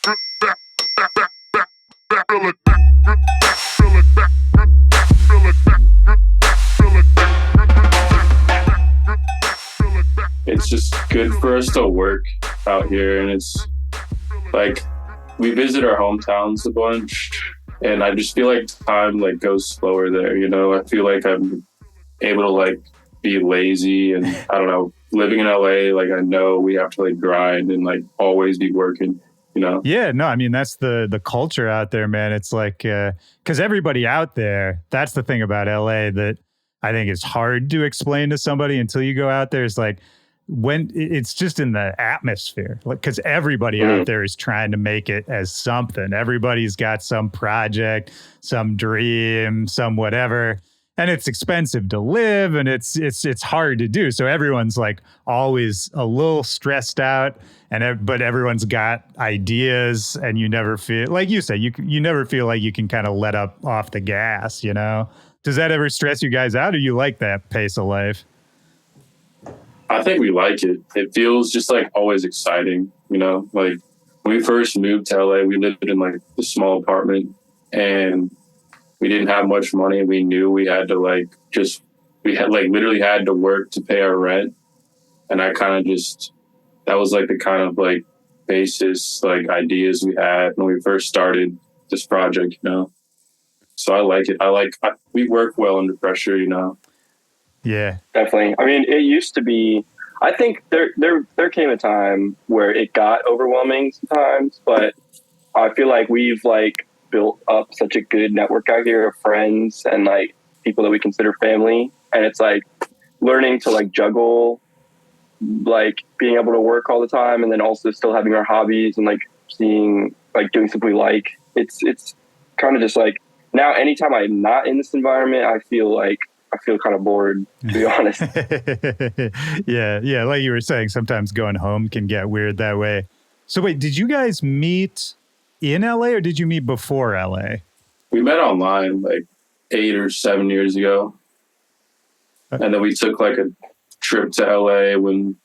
It's just good for us to work out here, and it's like we visit our hometowns a bunch, and I just feel like time like goes slower there. You know, I feel like I'm able to like be lazy, and I don't know. Living in LA, like I know we have to like grind and like always be working. You know? Yeah, no, I mean, that's the culture out there, man. It's like, because everybody out there, that's the thing about LA that I think is hard to explain to somebody until you go out there. It's like when it's just in the atmosphere, like, because everybody out there is trying to make it as something. Everybody's got some project, some dream, some whatever. And it's expensive to live, and it's hard to do. So everyone's like always a little stressed out, but everyone's got ideas, and you never feel like you say you never feel like you can kind of let up off the gas. You know, does that ever stress you guys out, or you like that pace of life? I think we like it. It feels just like always exciting. You know, like when we first moved to LA, we lived in like a small apartment, and we didn't have much money. We knew we had to we had literally had to work to pay our rent. And I kind of that was like the kind of like basis, like ideas we had when we first started this project, you know? So I like it. We work well under pressure, you know? Yeah, definitely. I mean, it used to be, I think there came a time where it got overwhelming sometimes, but I feel like we've like built up such a good network out here of friends and like people that we consider family, and it's like learning to like juggle like being able to work all the time and then also still having our hobbies and like seeing like doing something we like. It's kind of just like now anytime I'm not in this environment, I feel kind of bored, to be honest. yeah, like you were saying, sometimes going home can get weird that way. So wait, did you guys meet in LA, or did you meet before LA? We met online like 8 or 7 years ago. And then we took like a trip to LA when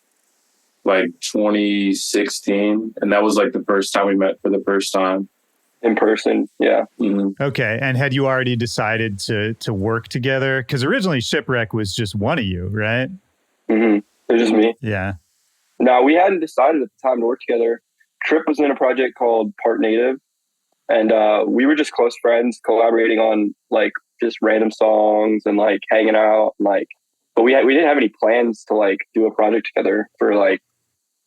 like 2016. And that was like the first time we met for the first time. In person, yeah. Mm-hmm. Okay, and had you already decided to work together? Because originally Shipwreck was just one of you, right? Mm-hmm. It was just me. Yeah. No, we hadn't decided at the time to work together. Trip was in a project called Part Native, and we were just close friends collaborating on like just random songs and like hanging out, like. But we didn't have any plans to like do a project together for like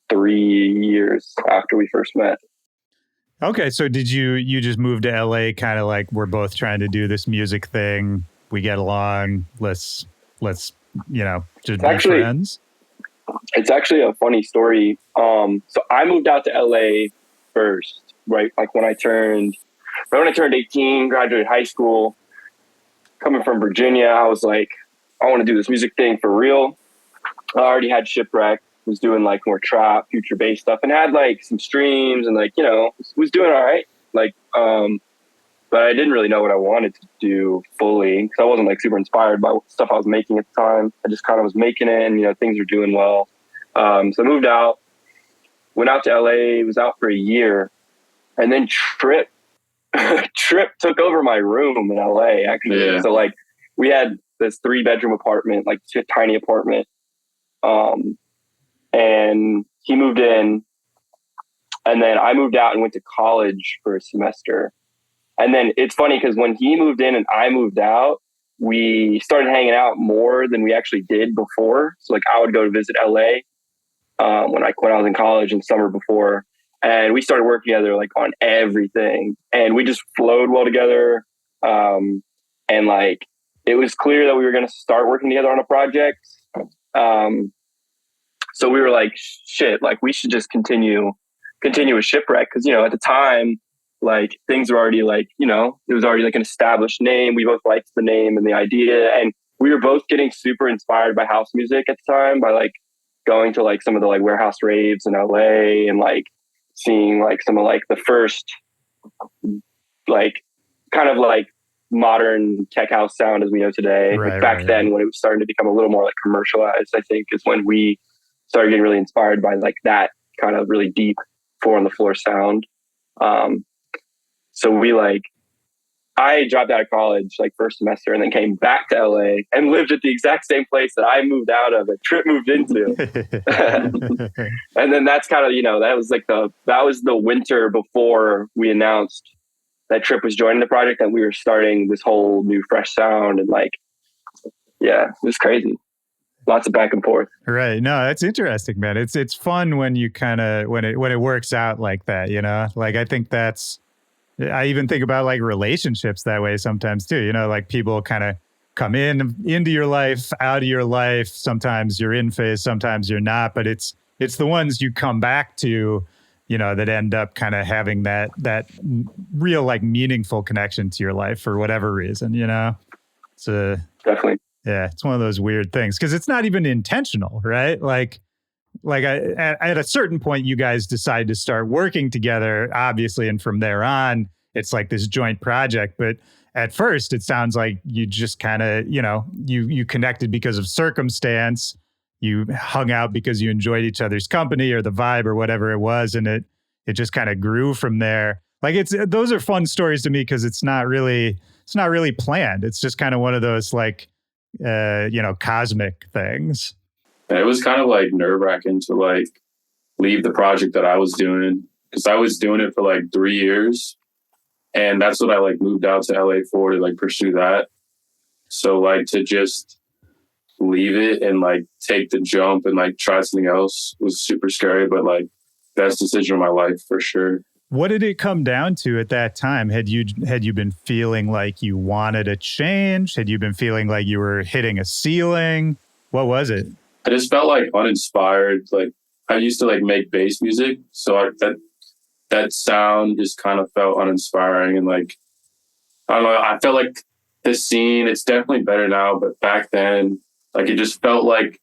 3 years after we first met. Okay, so did you just move to LA kind of like we're both trying to do this music thing, we get along, let's just be friends? It's actually a funny story. So I moved out to LA first, right? Like when I turned 18, graduated high school, coming from Virginia, I was like, I want to do this music thing for real. I already had Shipwreck, was doing like more trap, future bass stuff, and had like some streams and like, was doing all right. Like, but I didn't really know what I wanted to do fully because I wasn't like super inspired by stuff I was making at the time. I just kind of was making it and, things were doing well. So I moved out, went out to LA, was out for a year, and then Trip took over my room in LA actually. Yeah. So like we had this 3-bedroom apartment, like a tiny apartment. And he moved in, and then I moved out and went to college for a semester. And then it's funny because when he moved in and I moved out, we started hanging out more than we actually did before. So like I would go to visit LA when I was in college in summer before, and we started working together like on everything, and we just flowed well together. And like it was clear that we were going to start working together on a project. So we were like, shit, like we should just continue with Shipwreck. Cause at the time, like things were already like, it was already like an established name. We both liked the name and the idea. And we were both getting super inspired by house music at the time by like going to like some of the like warehouse raves in LA and like seeing like some of like the first like kind of like modern tech house sound as we know today. Right, like back then when it was starting to become a little more like commercialized, I think is when we started getting really inspired by like that kind of really deep 4 on the floor sound. So I dropped out of college like first semester and then came back to LA and lived at the exact same place that I moved out of, that Trip moved into. And then that's kind of, that was the winter before we announced that Trip was joining the project and we were starting this whole new fresh sound. And it was crazy. Lots of back and forth. Right. No, that's interesting, man. It's fun when you kind of, when it works out like that, like I think I even think about like relationships that way sometimes too, like people kind of come into your life, out of your life. Sometimes you're in phase, sometimes you're not, but it's the ones you come back to, that end up kind of having that real like meaningful connection to your life for whatever reason, So definitely. Yeah, it's one of those weird things because it's not even intentional, right? Like at a certain point, you guys decide to start working together, obviously, and from there on, it's like this joint project. But at first, it sounds like you just kind of, you connected because of circumstance. You hung out because you enjoyed each other's company or the vibe or whatever it was, and it just kind of grew from there. Like those are fun stories to me because it's not really planned. It's just kind of one of those like cosmic things. And it was kind of like nerve-wracking to like leave the project that I was doing, because I was doing it for like 3 years, and that's what I like moved out to LA for, to like pursue that. So like to just leave it and like take the jump and like try something else was super scary, but like best decision of my life for sure. What did it come down to at that time? Had you been feeling like you wanted a change? Had you been feeling like you were hitting a ceiling? What was it? I just felt like uninspired. Like I used to like make bass music, so that sound just kind of felt uninspiring, and like I don't know. I felt like the scene, it's definitely better now, but back then, like it just felt like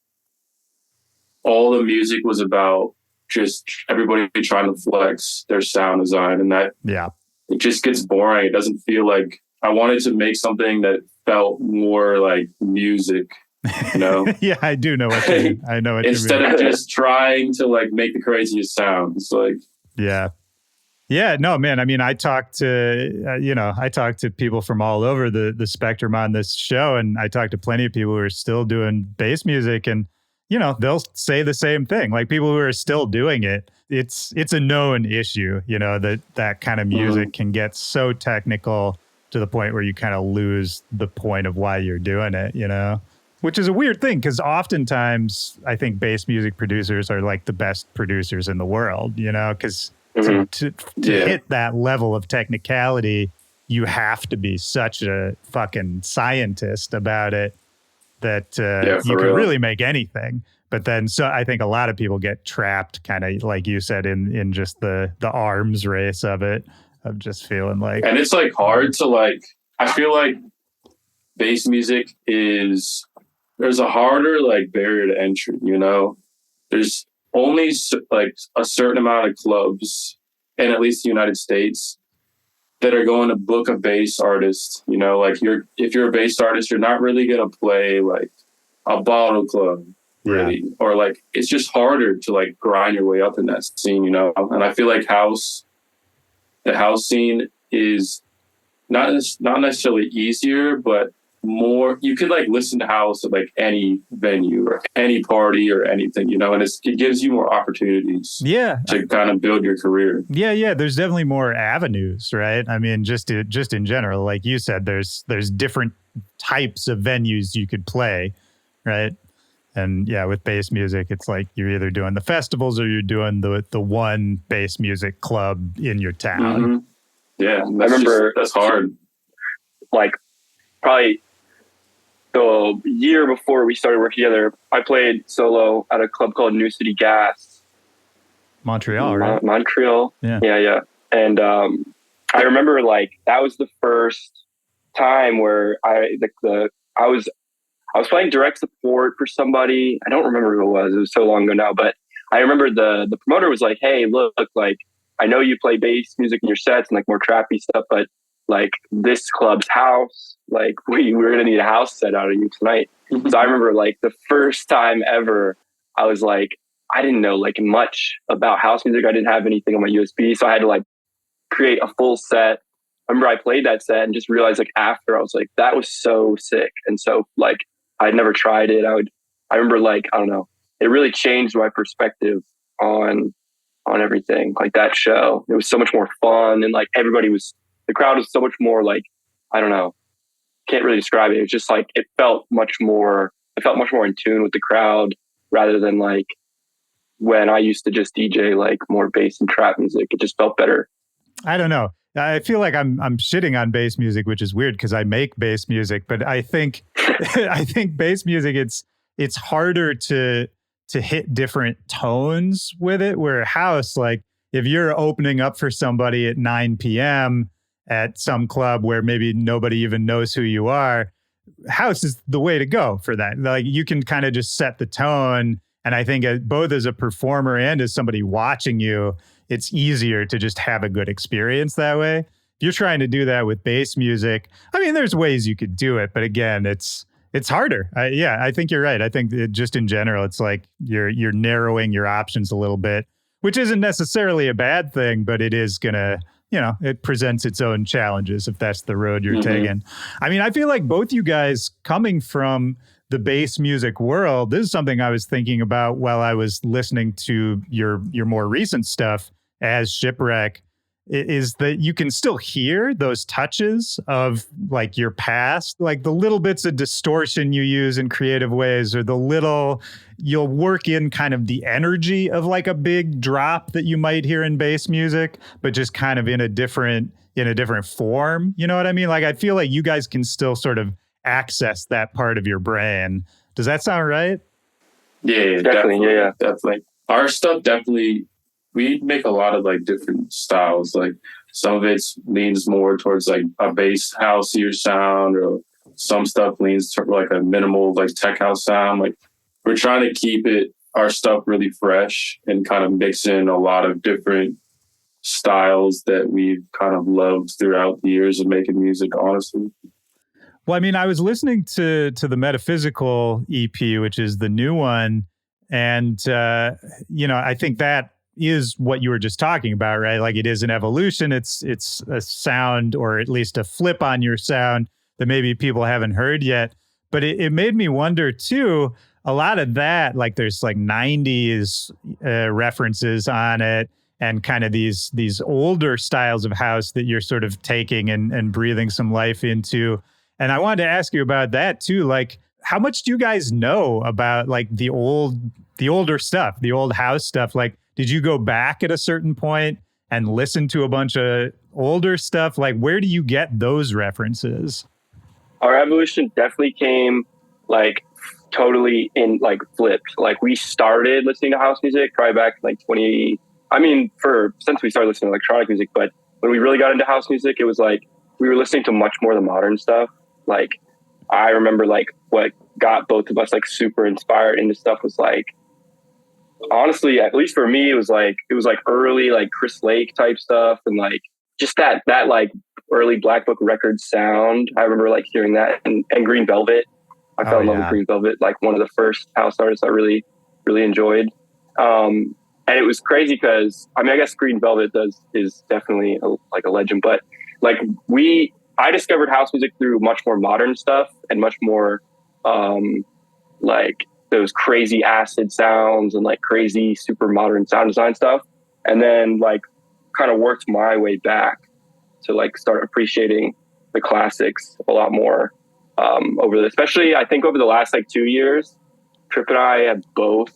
all the music was about just everybody trying to flex their sound design, and that it just gets boring. It doesn't feel like I wanted to make something that felt more like music. Yeah, I do know what you mean. I know what you mean. Instead of just trying to like make the craziest sounds, like no, man. I mean, I talk to people from all over the spectrum on this show, and I talk to plenty of people who are still doing bass music, and they'll say the same thing. Like people who are still doing it, it's a known issue. That kind of music can get so technical to the point where you kind of lose the point of why you're doing it. Which is a weird thing because oftentimes I think bass music producers are like the best producers in the world, because to hit that level of technicality, you have to be such a fucking scientist about it that you can really make anything. But then so I think a lot of people get trapped kind of like you said in just the arms race of it, of just feeling like. And it's like hard to like, I feel like bass music there's a harder like barrier to entry, there's only like a certain amount of clubs in at least the United States that are going to book a bass artist. Like if you're a bass artist, you're not really going to play like a bottle club really, or like, it's just harder to like grind your way up in that scene, and I feel like the house scene is not necessarily easier, but more, you could like listen to house at like any venue or any party or anything, and it gives you more opportunities to kind of build your career. There's definitely more avenues, right? I mean, just in general, like you said, there's different types of venues you could play, right? And with bass music, it's like you're either doing the festivals or you're doing the one bass music club in your town. Yeah, I remember that's hard. Like probably the year before we started working together, I played solo at a club called New City Gas. Montreal, right? Montreal. Yeah. And I remember like that was the first time where I was playing direct support for somebody. I don't remember who it was. It was so long ago now, but I remember the promoter was like, "Hey, look, like I know you play bass music in your sets and like more trappy stuff, but like this club's house, like we're gonna need a house set out of you tonight." So I remember like the first time ever, I was like, I didn't know like much about house music. I didn't have anything on my USB, so I had to like create a full set. I remember I played that set and just realized like after I was like, that was so sick. And so like, I'd never tried it. I remember like, I don't know, it really changed my perspective on everything. Like that show, it was so much more fun. And like the crowd was so much more like, I don't know, can't really describe it. It was just like, it felt much more in tune with the crowd rather than like when I used to just DJ like more bass and trap music. It just felt better. I don't know. I feel like I'm shitting on bass music, which is weird because I make bass music, but I think I think bass music it's harder to hit different tones with it. Where house, like if you're opening up for somebody at 9 p.m. at some club where maybe nobody even knows who you are, house is the way to go for that. Like you can kind of just set the tone. And I think both as a performer and as somebody watching you, it's easier to just have a good experience that way. If you're trying to do that with bass music, I mean, there's ways you could do it, but again, it's harder. I think you're right. I think just in general, it's like you're narrowing your options a little bit, which isn't necessarily a bad thing, but it is gonna, it presents its own challenges if that's the road you're taking. I mean, I feel like both you guys coming from the bass music world, this is something I was thinking about while I was listening to your more recent stuff as Shipwreck, is that you can still hear those touches of like your past, like the little bits of distortion you use in creative ways, or you'll work in kind of the energy of like a big drop that you might hear in bass music, but just kind of in a different form. You know what I mean? Like I feel like you guys can still sort of access that part of your brain. Does that sound right? Yeah, definitely. Our stuff definitely, we make a lot of like different styles. Like some of it leans more towards like a bass houseier sound, or some stuff leans to like a minimal like tech house sound. Like we're trying to keep our stuff really fresh and kind of mix in a lot of different styles that we've kind of loved throughout the years of making music, honestly. Well, I mean, I was listening to the Metaphysical EP, which is the new one. And, I think that is what you were just talking about, right? Like it is an evolution. It's a sound, or at least a flip on your sound that maybe people haven't heard yet. But it made me wonder too, a lot of that, like there's like 90s references on it, and kind of these older styles of house that you're sort of taking and breathing some life into. And I wanted to ask you about that too. Like, how much do you guys know about like the older stuff, the old house stuff? Like, did you go back at a certain point and listen to a bunch of older stuff? Like, where do you get those references? Our evolution definitely came like totally in like flipped. Like we started listening to house music probably back like since we started listening to electronic music, but when we really got into house music, it was like we were listening to much more of the modern stuff. Like I remember like what got both of us like super inspired into stuff was like, honestly, at least for me, it was like early like Chris Lake type stuff, and like just that like early Black Book Records sound. I remember like hearing that, and Green Velvet. I fell in love with Green Velvet, like one of the first house artists I really, really enjoyed. And it was crazy because I guess Green Velvet is definitely a legend, but like I discovered house music through much more modern stuff and much more like those crazy acid sounds and like crazy super modern sound design stuff. And then like kind of worked my way back to like start appreciating the classics a lot more especially I think over the last like 2 years. Trip and I have both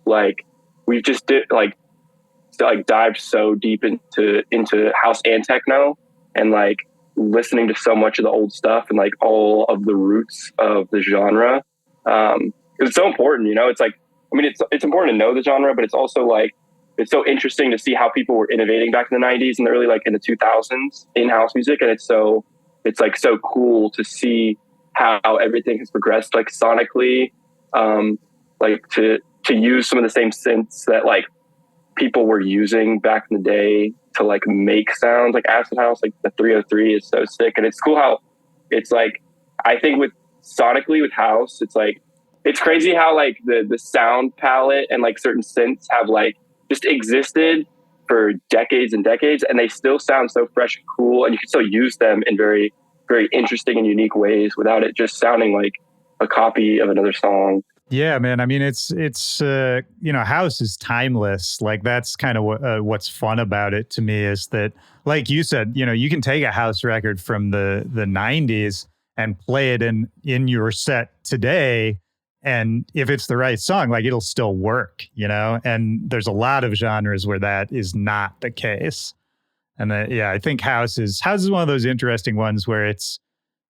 like we've just dived so deep into house and techno, and like listening to so much of the old stuff and like all of the roots of the genre. It's so important, it's like, it's important to know the genre, but it's also like, it's so interesting to see how people were innovating back in the 90s and early, like in the 2000s in house music. And it's like so cool to see how everything has progressed, like sonically, like to use some of the same synths that like people were using back in the day to like make sounds like acid house. Like the 303 is so sick. And it's cool how it's like, I think with sonically with house, it's like, it's crazy how like the sound palette and like certain synths have like just existed for decades and decades, and they still sound so fresh and cool, and you can still use them in very, very interesting and unique ways without it just sounding like a copy of another song. Yeah, man. I mean, it's house is timeless. Like that's kind of what's fun about it to me is that, like you said, you can take a house record from the 90s and play it in your set today. And if it's the right song, like it'll still work, and there's a lot of genres where that is not the case. And I think house is one of those interesting ones where it's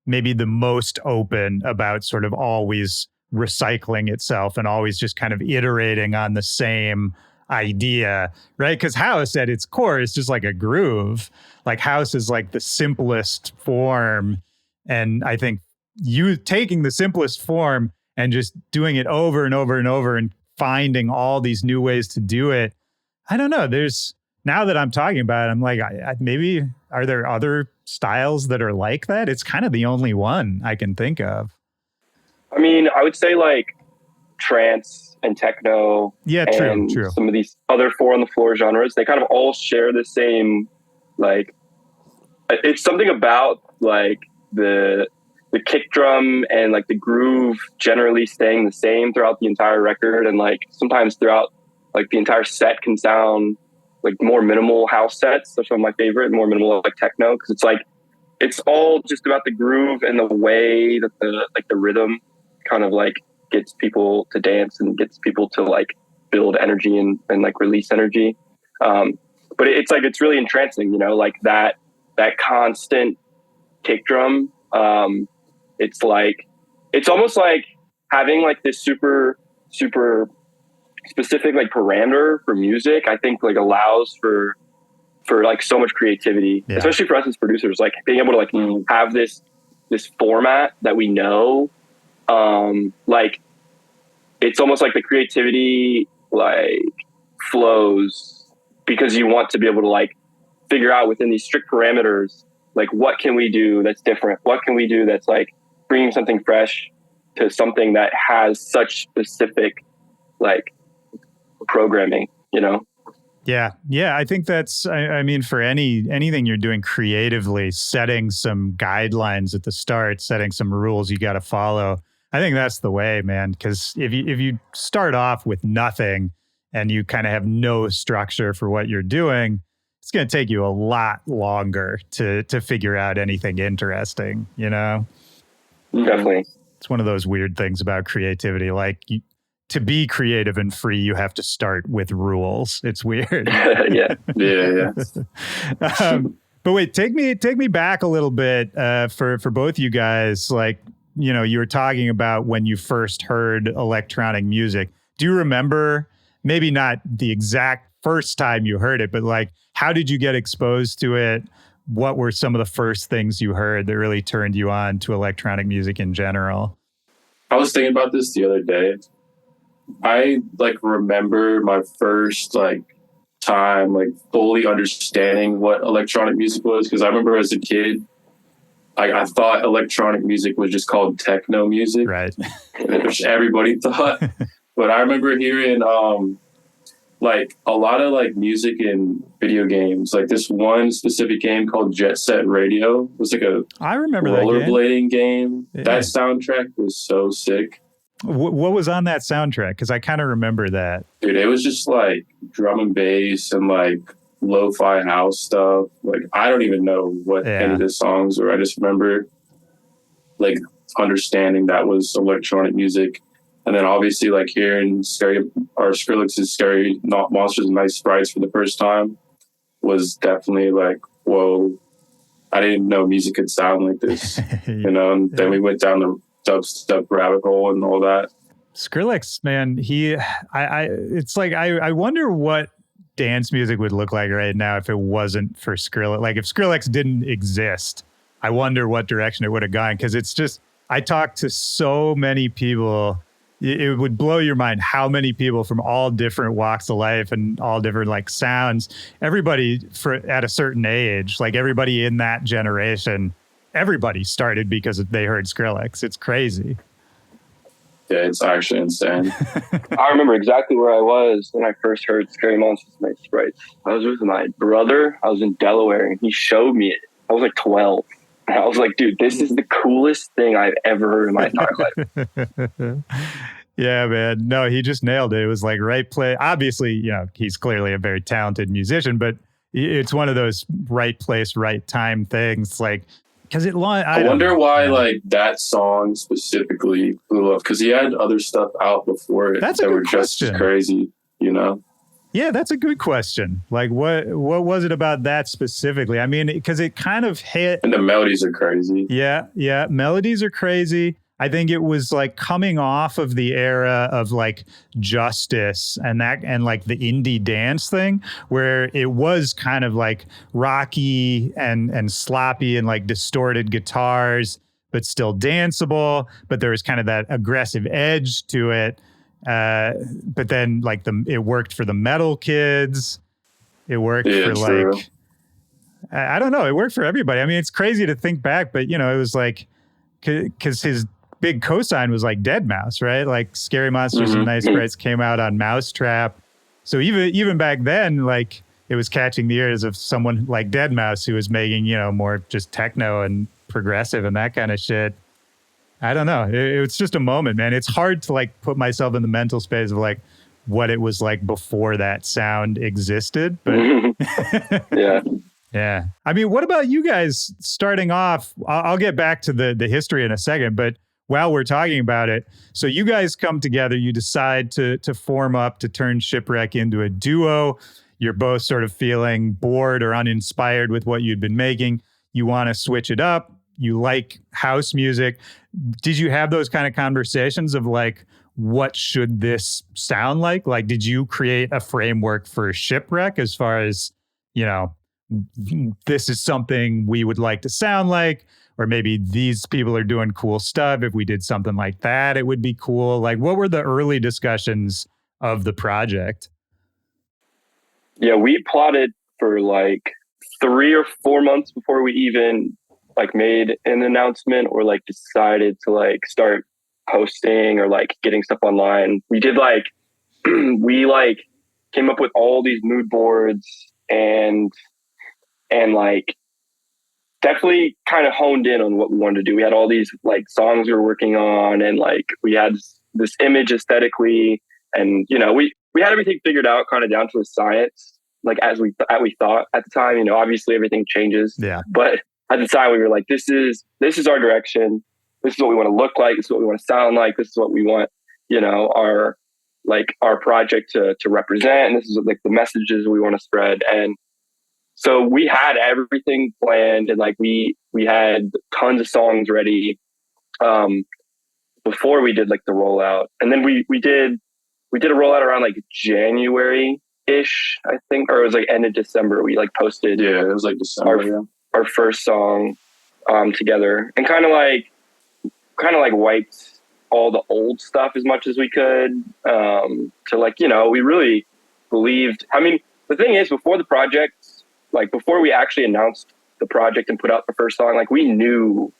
maybe the most open about sort of always recycling itself and always just kind of iterating on the same idea, right? Because house at its core is just like a groove. Like house is like the simplest form. And I think you taking the simplest form and just doing it over and over and over and finding all these new ways to do it. I don't know. Now that I'm talking about it, I'm like, maybe are there other styles that are like that? It's kind of the only one I can think of. I mean, I would say like trance and techno. Yeah, and true. Some of these other 4 on the floor genres, they kind of all share the same, like, it's something about like the kick drum and like the groove generally staying the same throughout the entire record. And like sometimes throughout like the entire set can sound like more minimal house sets. That's one of my favorite, more minimal like techno. Cause it's like, it's all just about the groove and the way that the rhythm kind of like gets people to dance and gets people to like build energy and like release energy. But it's like, it's really entrancing, like that constant kick drum. It's like, it's almost like having like this super, super specific like parameter for music, I think like allows for like so much creativity, especially for us as producers, like being able to like have this format that we know. Like it's almost like the creativity like flows because you want to be able to like figure out within these strict parameters, like what can we do that's different? What can we do that's like bringing something fresh to something that has such specific like programming, Yeah. I think that's, I mean, for anything you're doing creatively, setting some guidelines at the start, setting some rules you got to follow. I think that's the way, man. Because if you start off with nothing and you kind of have no structure for what you're doing, it's going to take you a lot longer to figure out anything interesting, Definitely. It's one of those weird things about creativity. Like to be creative and free, you have to start with rules. It's weird. Yeah. But wait, take me back a little bit for both you guys. Like, you were talking about when you first heard electronic music. Do you remember, maybe not the exact first time you heard it, but like, how did you get exposed to it? What were some of the first things you heard that really turned you on to electronic music in general? I was thinking about this the other day. I like remember my first like time like fully understanding what electronic music was, because I remember as a kid I thought electronic music was just called techno music, right? Which everybody thought. But I remember hearing like a lot of like music in video games. Like this one specific game called Jet Set Radio. It was like a I remember rollerblading game. Yeah. That soundtrack was so sick. What was on that soundtrack? Because I kind of remember that. Dude, it was just like drum and bass and like lo-fi house stuff. Like I don't even know what any of the songs were. I just remember like understanding that was electronic music. And then obviously like hearing Skrillex's Scary Monsters and Nice Sprites for the first time was definitely like, whoa, I didn't know music could sound like this. And then we went down the dubstep rabbit hole and all that. Skrillex, man, it's like, I wonder what dance music would look like right now if it wasn't for Skrillex. Like if Skrillex didn't exist, I wonder what direction it would have gone. Cause it's just, I talked to so many people. It would blow your mind how many people from all different walks of life and all different like sounds, everybody at a certain age, like everybody in that generation, everybody started because they heard Skrillex. It's crazy. Yeah, it's actually insane. I remember exactly where I was when I first heard Scary Monsters Night Sprites. I was with my brother. I was in Delaware, and he showed me it. I was like 12. And I was like, dude, this is the coolest thing I've ever heard in my entire life. Yeah, man. No, he just nailed it. It was like right play. Obviously, he's clearly a very talented musician, but it's one of those right place, right time things. Like, because I wonder why like that song specifically blew up, because he had other stuff out before it that were just as crazy, Yeah, that's a good question. Like, what was it about that specifically? I mean, because it kind of hit. And the melodies are crazy. Yeah, melodies are crazy. I think it was like coming off of the era of like Justice and like the indie dance thing, where it was kind of like rocky and sloppy and like distorted guitars, but still danceable. But there was kind of that aggressive edge to it. But then like it worked for the metal kids. It worked for true. like, I don't know. It worked for everybody. I mean, it's crazy to think back, but it was like, cause his big cosign was like Deadmau5, right? Like Scary Monsters and Night Sprites came out on Mousetrap. So even back then, like it was catching the ears of someone like Deadmau5 who was making, more just techno and progressive and that kind of shit. I don't know. It's just a moment, man. It's hard to like put myself in the mental space of like what it was like before that sound existed. But yeah. Yeah. I mean, what about you guys starting off? I'll get back to the history in a second, but while we're talking about it, so you guys come together, you decide to form up, to turn Shipwreck into a duo. You're both sort of feeling bored or uninspired with what you'd been making. You want to switch it up. You like house music. Did you have those kind of conversations of like, what should this sound like? Like, did you create a framework for Shipwreck as far as, this is something we would like to sound like, or maybe these people are doing cool stuff. If we did something like that, it would be cool. Like, what were the early discussions of the project? Yeah, we plotted for like 3 or 4 months before we even like made an announcement or like decided to like start posting or like getting stuff online. We did like, we like came up with all these mood boards and like definitely kind of honed in on what we wanted to do. We had all these like songs we were working on, and like we had this image aesthetically, and we had everything figured out kind of down to a science, like as we thought at the time. Obviously everything changes. Yeah. But at the time we were like, this is our direction. This is what we want to look like. This is what we want to sound like. This is what we want, our project to represent. And this is like the messages we want to spread. And so we had everything planned, and like we had tons of songs ready before we did like the rollout. And then we did a rollout around like January-ish, I think, or it was like end of December. We like posted it was like December, our first song together, and kind of like wiped all the old stuff as much as we could to like, we really believed. I mean, the thing is, before the project, like before we actually announced the project and put out the first song, like we knew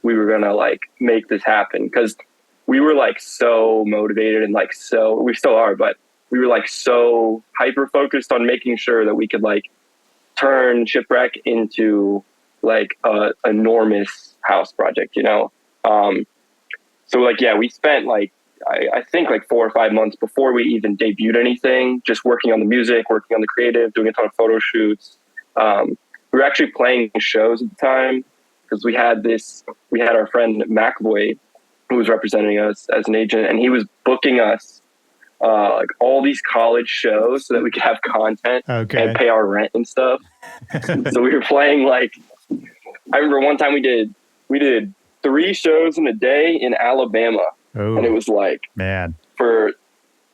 we were going to like make this happen, because we were like so motivated and like, so we still are, but we were like so hyper focused on making sure that we could like turn Shipwreck into like a enormous house project, so like, yeah, we spent like, I think like 4 or 5 months before we even debuted anything, just working on the music, working on the creative, doing a ton of photo shoots. We were actually playing shows at the time, because we had our friend McAvoy, who was representing us as an agent, and he was booking us like all these college shows so that we could have content and pay our rent and stuff. So we were playing like, I remember one time we did 3 shows in a day in Alabama. Oh, and it was like, man, for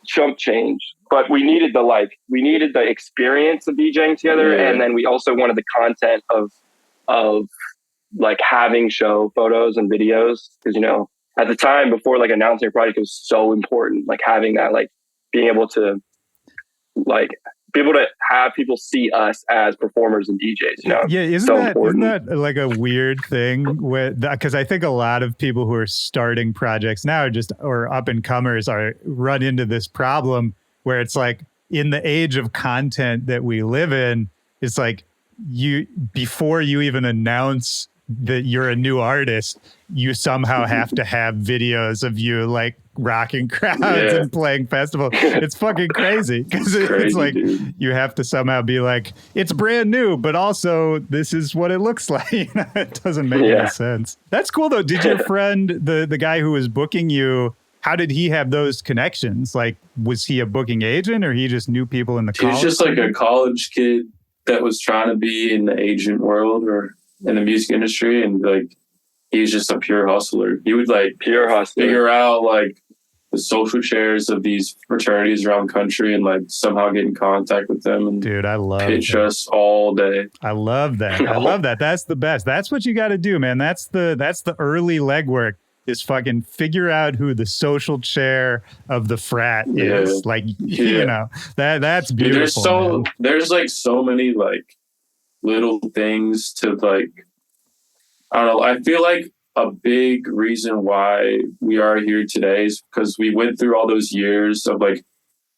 chump change. But we needed the experience of DJing together, and then we also wanted the content of like having show photos and videos, because at the time before like announcing a project, it was so important, like having that, like being able to like people to have people see us as performers and DJs, you know? Yeah, isn't that like a weird thing with that? Because I think a lot of people who are starting projects now or up and comers run into this problem where it's like in the age of content that we live in, it's like before you even announce that you're a new artist, you somehow have to have videos of you like rocking crowds and playing festivals. It's fucking crazy because it's like, dude, you have to somehow be like, it's brand new, but also this is what it looks like. It doesn't make any sense. That's cool though. Did your friend, the guy who was booking you, how did he have those connections? Like, was he a booking agent or he just knew people in the college? He was just like a college kid that was trying to be in the agent world or in the music industry, and like he's just a pure hustler. He would like figure out like the social chairs of these fraternities around the country and like somehow get in contact with them. And dude, I love pitch us all day. I love that. I love that. That's the best. That's what you got to do, man. That's the early legwork. Is fucking figure out who the social chair of the frat is. Like, you know, that's beautiful. Dude, there's like so many like little things to like, I don't know. I feel like a big reason why we are here today is because we went through all those years of like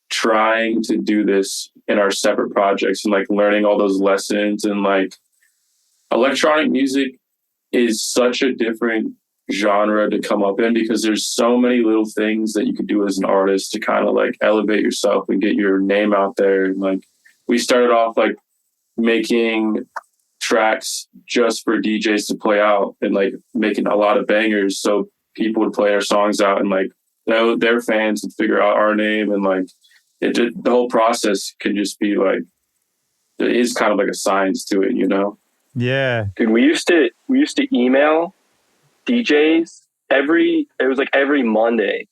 trying to do this in our separate projects and like learning all those lessons, and like electronic music is such a different genre to come up in because there's so many little things that you could do as an artist to kind of like elevate yourself and get your name out there. And like we started off like making tracks just for DJs to play out and like making a lot of bangers so people would play our songs out and like their fans would figure out our name, and like the whole process can just be like, there is kind of like a science to it, you know? Yeah. Dude, we used to email DJs every Monday.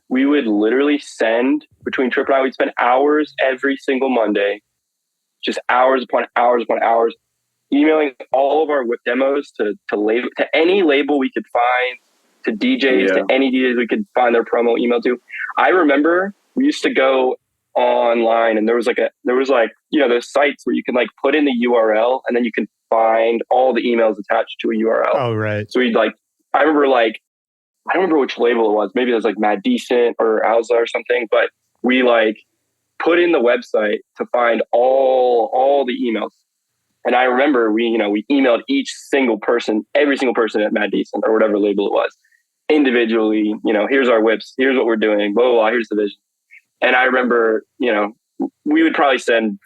We would literally send, between Trip and I, we'd spend hours every single Monday, just hours upon hours upon hours, emailing all of our whip demos to any label we could find, to DJs, to any DJs we could find their promo email to. I remember we used to go online and there was you know, those sites where you can like put in the URL and then you can find all the emails attached to a URL. Oh, right. So we'd like, I don't remember which label it was. Maybe it was like Mad Decent or Alza or something, but we like put in the website to find all the emails. And I remember we emailed every single person at Mad Decent or whatever label it was individually, you know, here's our whips, here's what we're doing, blah, blah, blah, here's the vision. And I remember, you know, we would probably send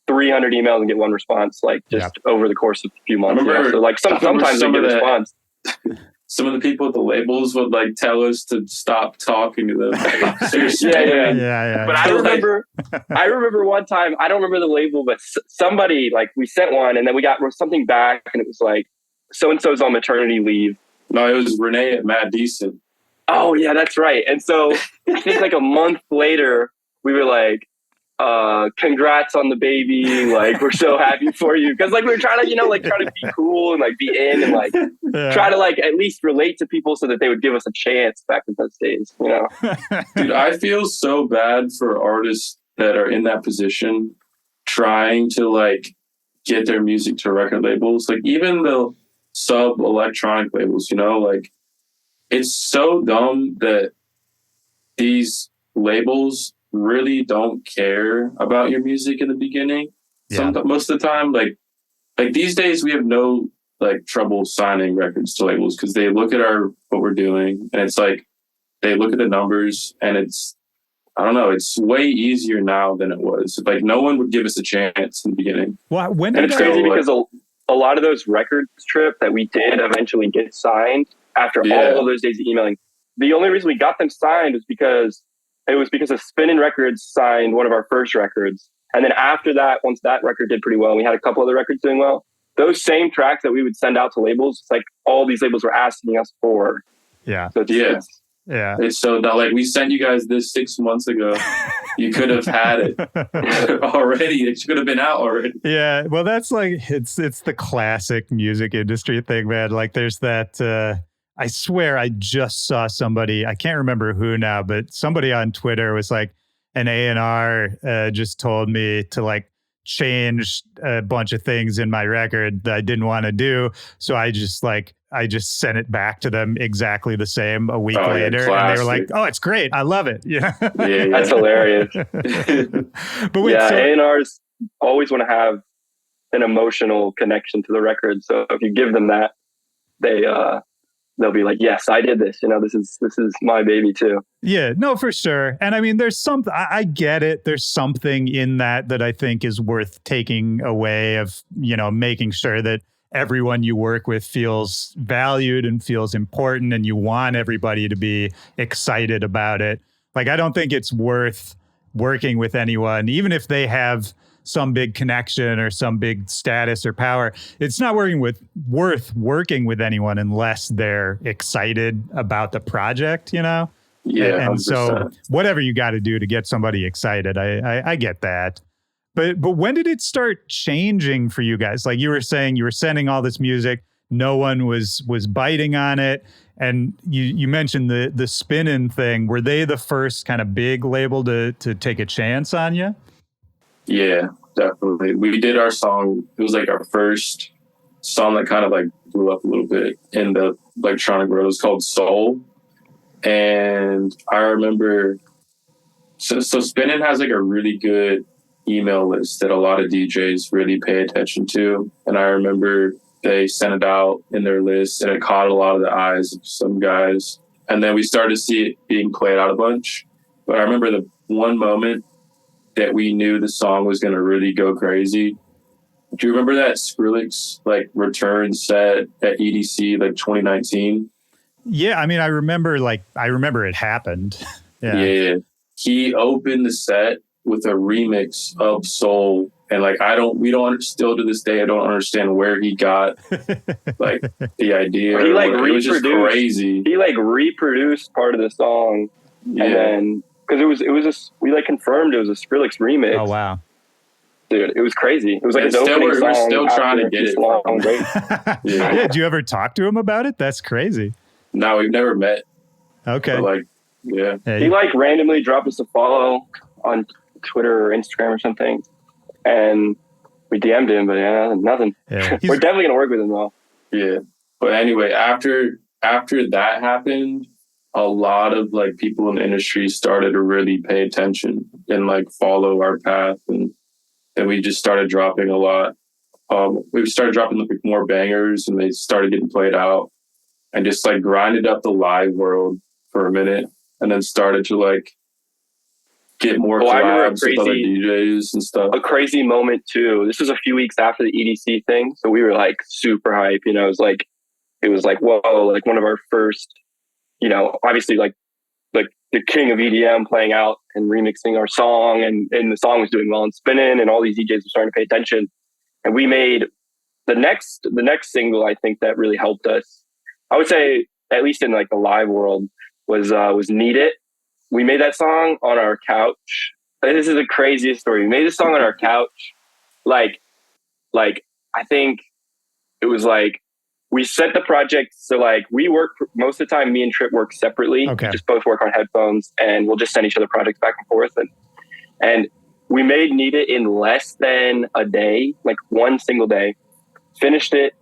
300 emails and get one response, like just over the course of a few months. So like sometimes we get a response. Some of the people at the labels would like tell us to stop talking to them. Seriously. Yeah. But I remember one time, I don't remember the label, but somebody, like, we sent one and then we got something back and it was like, so-and-so's on maternity leave. No, it was Renee at Mad Decent. Oh yeah, that's right. And so I think like a month later, we were like, congrats on the baby, like we're so happy for you, because like we were trying to, you know, like try to be cool and like be in and like try to like at least relate to people so that they would give us a chance back in those days, you know. Dude, I feel so bad for artists that are in that position trying to like get their music to record labels, like even the sub electronic labels, you know, like it's so dumb that these labels really don't care about your music in the beginning. Most of the time, like these days we have no like trouble signing records to labels because they look at what we're doing and it's like they look at the numbers and it's, I don't know, it's way easier now than it was. Like no one would give us a chance in the beginning. Well, and it's crazy because a lot of those records trip that we did eventually get signed after all of those days of emailing. The only reason we got them signed was because of Spinnin' Records signed one of our first records. And then after that, once that record did pretty well, and we had a couple other records doing well, those same tracks that we would send out to labels, it's like all these labels were asking us for. Yeah. So it's so that like we sent you guys this 6 months ago. You could have had it already. It should have been out already. Yeah. Well, that's like, it's the classic music industry thing, man. Like there's that, I swear I just saw somebody, I can't remember who now, but somebody on Twitter was like, an A&R just told me to like change a bunch of things in my record that I didn't want to do. So I just sent it back to them exactly the same a week later. And they were like, oh, it's great. I love it. Yeah. That's hilarious. But wait, A&Rs always want to have an emotional connection to the record. So if you give them that, they'll be like, yes, I did this. This is my baby too. Yeah, no, for sure. And I mean, there's something, I get it. There's something in that I think is worth taking away of, making sure that everyone you work with feels valued and feels important, and you want everybody to be excited about it. Like, I don't think it's worth working with anyone, even if they have some big connection or some big status or power. It's not worth working with anyone unless they're excited about the project, Yeah. And 100%. So whatever you got to do to get somebody excited, I get that. But when did it start changing for you guys? Like you were saying, you were sending all this music, no one was biting on it. And you mentioned the spinning thing. Were they the first kind of big label to take a chance on you? Yeah, definitely. We did our song. It was like our first song that kind of like blew up a little bit in the electronic world. It was called Soul. And I remember, so Spinnin' has like a really good email list that a lot of DJs really pay attention to. And I remember they sent it out in their list and it caught a lot of the eyes of some guys. And then we started to see it being played out a bunch. But I remember the one moment that we knew the song was going to really go crazy. Do you remember that Skrillex return set at EDC 2019? Yeah, I mean, I remember it happened. Yeah. He opened the set with a remix of Soul, and still to this day I don't understand where he got the idea. He it was just crazy. He reproduced part of the song, and then because we confirmed it was a Skrillex remix. Oh wow, dude, it was crazy. It was his opening song. We're still trying to get it. Yeah. Did you ever talk to him about it? That's crazy. No, we've never met. Okay. But He randomly dropped us a follow on Twitter or Instagram or something, and we DM'd him, but nothing. Yeah. We're definitely gonna work with him though. Yeah, but anyway, after that happened, a lot of people in the industry started to really pay attention and follow our path, and then we just started dropping a lot. We started dropping more bangers, and they started getting played out, and just grinded up the live world for a minute, and then started to get more collabs with other DJs and stuff. A crazy moment too. This was a few weeks after the EDC thing, so we were super hype. It was whoa, one of our first, obviously the king of EDM playing out and remixing our song, and the song was doing well and spinning, and all these DJs were starting to pay attention. And we made the next single. I think that really helped us. I would say, at least in the live world, was Need It. We made that song on our couch. This is the craziest story. We made this song on our couch. I think it was we set the project. So we work, most of the time, me and Trip work separately. Okay. We just both work on headphones, and we'll just send each other projects back and forth. And we made Need It in less than a day, one single day. Finished it,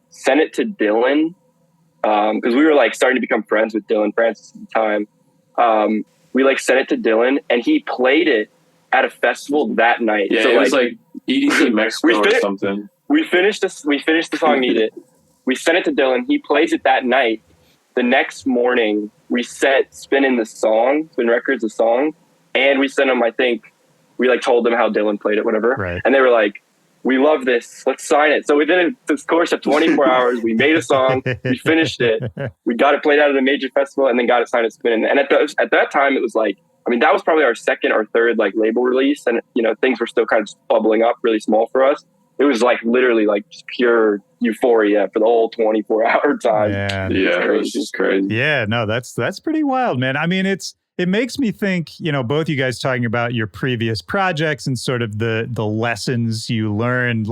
sent it to Dillon. Because we were starting to become friends with Dillon Francis at the time. We sent it to Dillon, and he played it at a festival that night. Yeah, so it was EDC Mexico or something. We finished the song Need It. We sent it to Dillon. He plays it that night. The next morning, we set Spin Records the song, and we sent him, I think, we told them how Dillon played it, whatever. Right. And they were like, we love this. Let's sign it. So within the course of 24 hours, we made a song. We finished it. We got it played out at a major festival, and then got it signed at Spin. And at that time, it was that was probably our second or third label release, and things were still kind of bubbling up, really small for us. It was literally just pure euphoria for the whole 24-hour time. Yeah, it was just crazy. Yeah, no, that's pretty wild, man. I mean, it makes me think, both you guys talking about your previous projects and sort of the lessons you learned.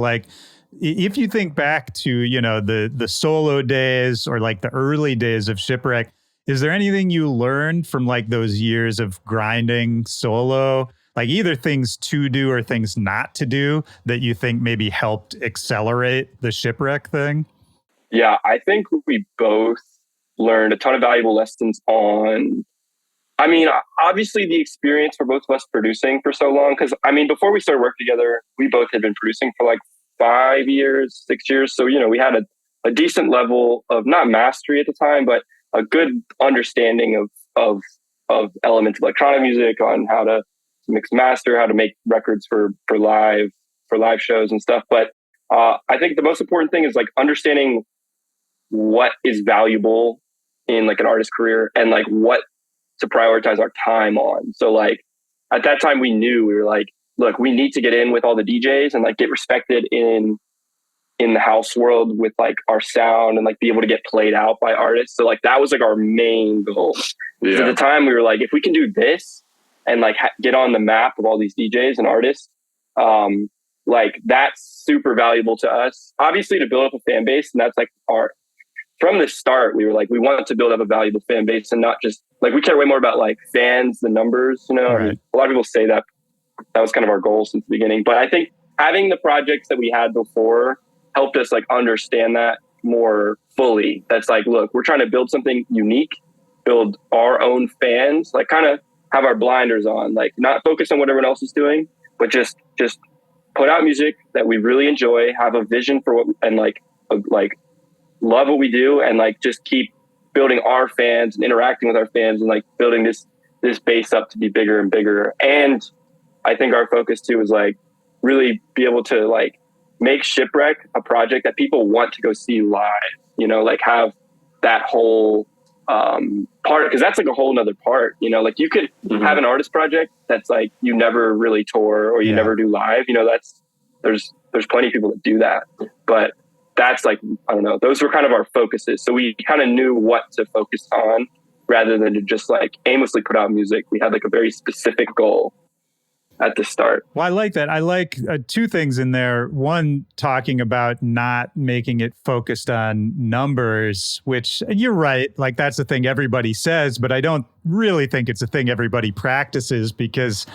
If you think back to, the solo days or the early days of Shipwreck, is there anything you learned from like those years of grinding solo, like either things to do or things not to do that you think maybe helped accelerate the Shipwreck thing? Yeah, I think we both learned a ton of valuable lessons on, I mean, obviously the experience for both of us producing for so long. Cause I mean, before we started working together, we both had been producing for like 5 years, 6 years. So, you know, we had a decent level of not mastery at the time, but a good understanding of elements of electronic music, on how to mix master, how to make records for live shows and stuff. But I think the most important thing is like understanding what is valuable in like an artist's career, and like what to prioritize our time on. So like at that time we knew, we were like, look, we need to get in with all the DJs and like get respected in the house world with like our sound, and like be able to get played out by artists. So like that was like our main goal. Yeah. So at the time we were like, if we can do this and like get on the map of all these DJs and artists, like that's super valuable to us, obviously, to build up a fan base. And that's like from the start, we were like, we wanted to build up a valuable fan base, and not just like, we care way more about like fans than numbers, you know. Right. I mean, a lot of people say that was kind of our goal since the beginning, but I think having the projects that we had before helped us like understand that more fully. That's like, look, we're trying to build something unique, build our own fans, like kind of have our blinders on, like not focus on what everyone else is doing, but just put out music that we really enjoy, have a vision for what, and like love what we do, and like just keep building our fans and interacting with our fans, and like building this base up to be bigger and bigger. And I think our focus too is like really be able to like make Shipwreck a project that people want to go see live, you know, like have that whole part, because that's like a whole nother part, you know, like you could have an artist project that's like you never really tour, or you never do live, you know, that's there's plenty of people that do that, but that's like, I don't know, those were kind of our focuses. So we kind of knew what to focus on rather than to just like aimlessly put out music. We had like a very specific goal at the start. Well, I like that. I like two things in there. One, talking about not making it focused on numbers, which you're right. Like that's the thing everybody says, but I don't really think it's a thing everybody practices, because,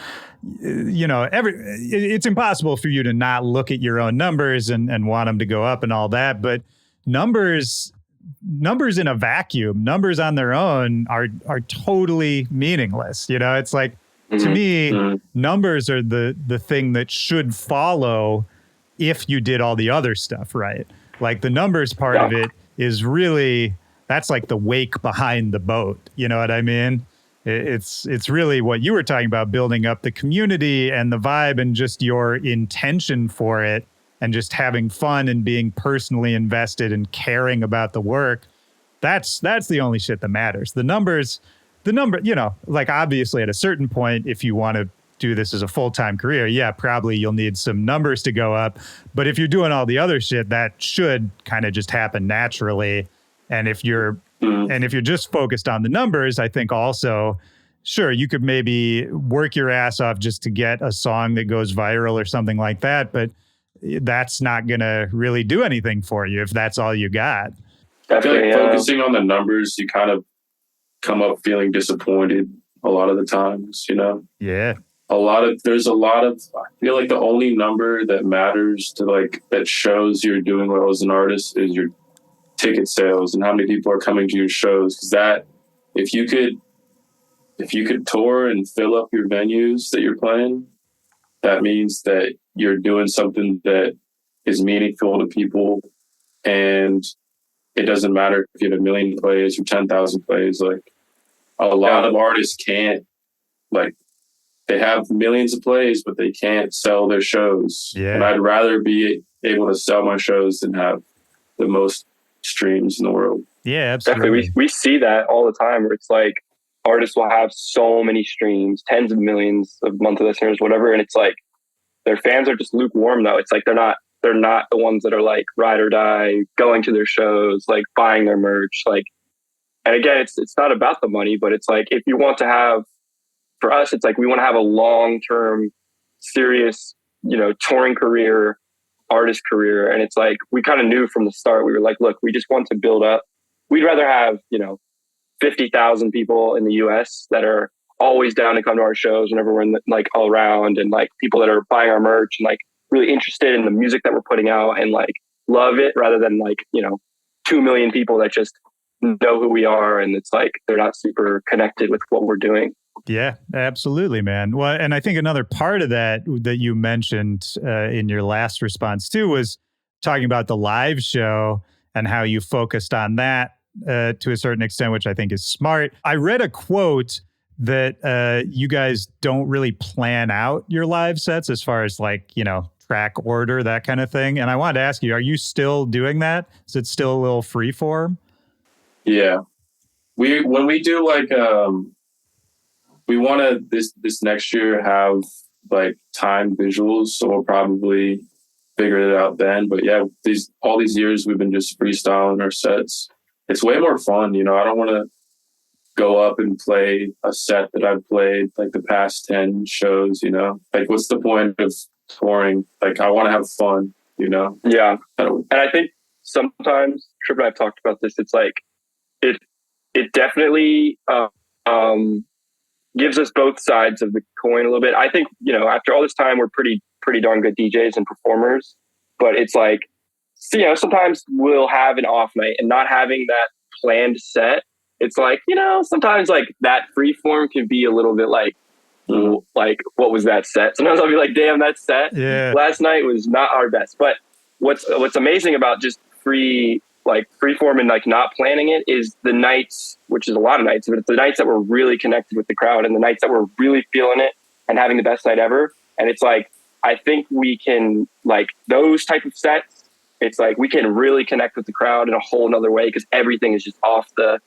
you know, it's impossible for you to not look at your own numbers and want them to go up and all that. But numbers in a vacuum, numbers on their own are totally meaningless. You know, it's like, to me, numbers are the thing that should follow if you did all the other stuff right. Like the numbers part of it is really, that's like the wake behind the boat. You know what I mean? It's really what you were talking about, building up the community and the vibe and just your intention for it, and just having fun and being personally invested and caring about the work. That's the only shit that matters. The number, you know, like obviously at a certain point, if you want to do this as a full-time career, yeah, probably you'll need some numbers to go up. But if you're doing all the other shit, that should kind of just happen naturally. And if you're just focused on the numbers, I think also, sure, you could maybe work your ass off just to get a song that goes viral or something like that. But that's not going to really do anything for you if that's all you got. I feel like focusing on the numbers, you kind of come up feeling disappointed a lot of the times, you know? Yeah. There's a lot of, I feel like the only number that matters to like, that shows you're doing well as an artist is your ticket sales and how many people are coming to your shows. Cause that, if you could tour and fill up your venues that you're playing, that means that you're doing something that is meaningful to people. And it doesn't matter if you have 1 million plays or 10,000 plays. Like a lot of artists can't, like they have millions of plays, but they can't sell their shows. Yeah. And I'd rather be able to sell my shows than have the most streams in the world. Yeah, absolutely. Definitely. We see that all the time where it's like artists will have so many streams, tens of millions of monthly listeners, whatever. And it's like their fans are just lukewarm though. It's like they're not the ones that are like ride or die, going to their shows, like buying their merch. Like, and again, it's not about the money, but it's like, if you want to have, for us, it's like, we want to have a long-term, serious, you know, touring career, artist career. And it's like, we kind of knew from the start, we were like, look, we just want to build up. We'd rather have, you know, 50,000 people in the US that are always down to come to our shows whenever we're in like all around, and like people that are buying our merch and like really interested in the music that we're putting out and like love it, rather than like, 2 million people that just know who we are and it's like they're not super connected with what we're doing. Yeah, absolutely, man. Well, and I think another part of that you mentioned in your last response too was talking about the live show and how you focused on that to a certain extent, which I think is smart. I read a quote that you guys don't really plan out your live sets as far as like, track order, that kind of thing. And I wanted to ask you, are you still doing that? Is it still a little free form? Yeah. When we do like, we want to this next year have like time visuals. So we'll probably figure it out then. But yeah, all these years we've been just freestyling our sets. It's way more fun. I don't want to go up and play a set that I've played like the past 10 shows, like what's the point of touring? Like I want to have fun, Yeah. And I think sometimes Trip and I've talked about this. It's like, it definitely, gives us both sides of the coin a little bit. I think, after all this time, we're pretty darn good DJs and performers, but it's like, sometimes we'll have an off night, and not having that planned set. It's like, sometimes like that free form can be a little bit like, like, what was that set? Sometimes I'll be like, damn, that set last night was not our best. But what's amazing about just free form and like not planning it is the nights, which is a lot of nights, but it's the nights that we're really connected with the crowd and the nights that we're really feeling it and having the best night ever. And it's like, I think we can, like, those type of sets, it's like we can really connect with the crowd in a whole nother way, because everything is just off the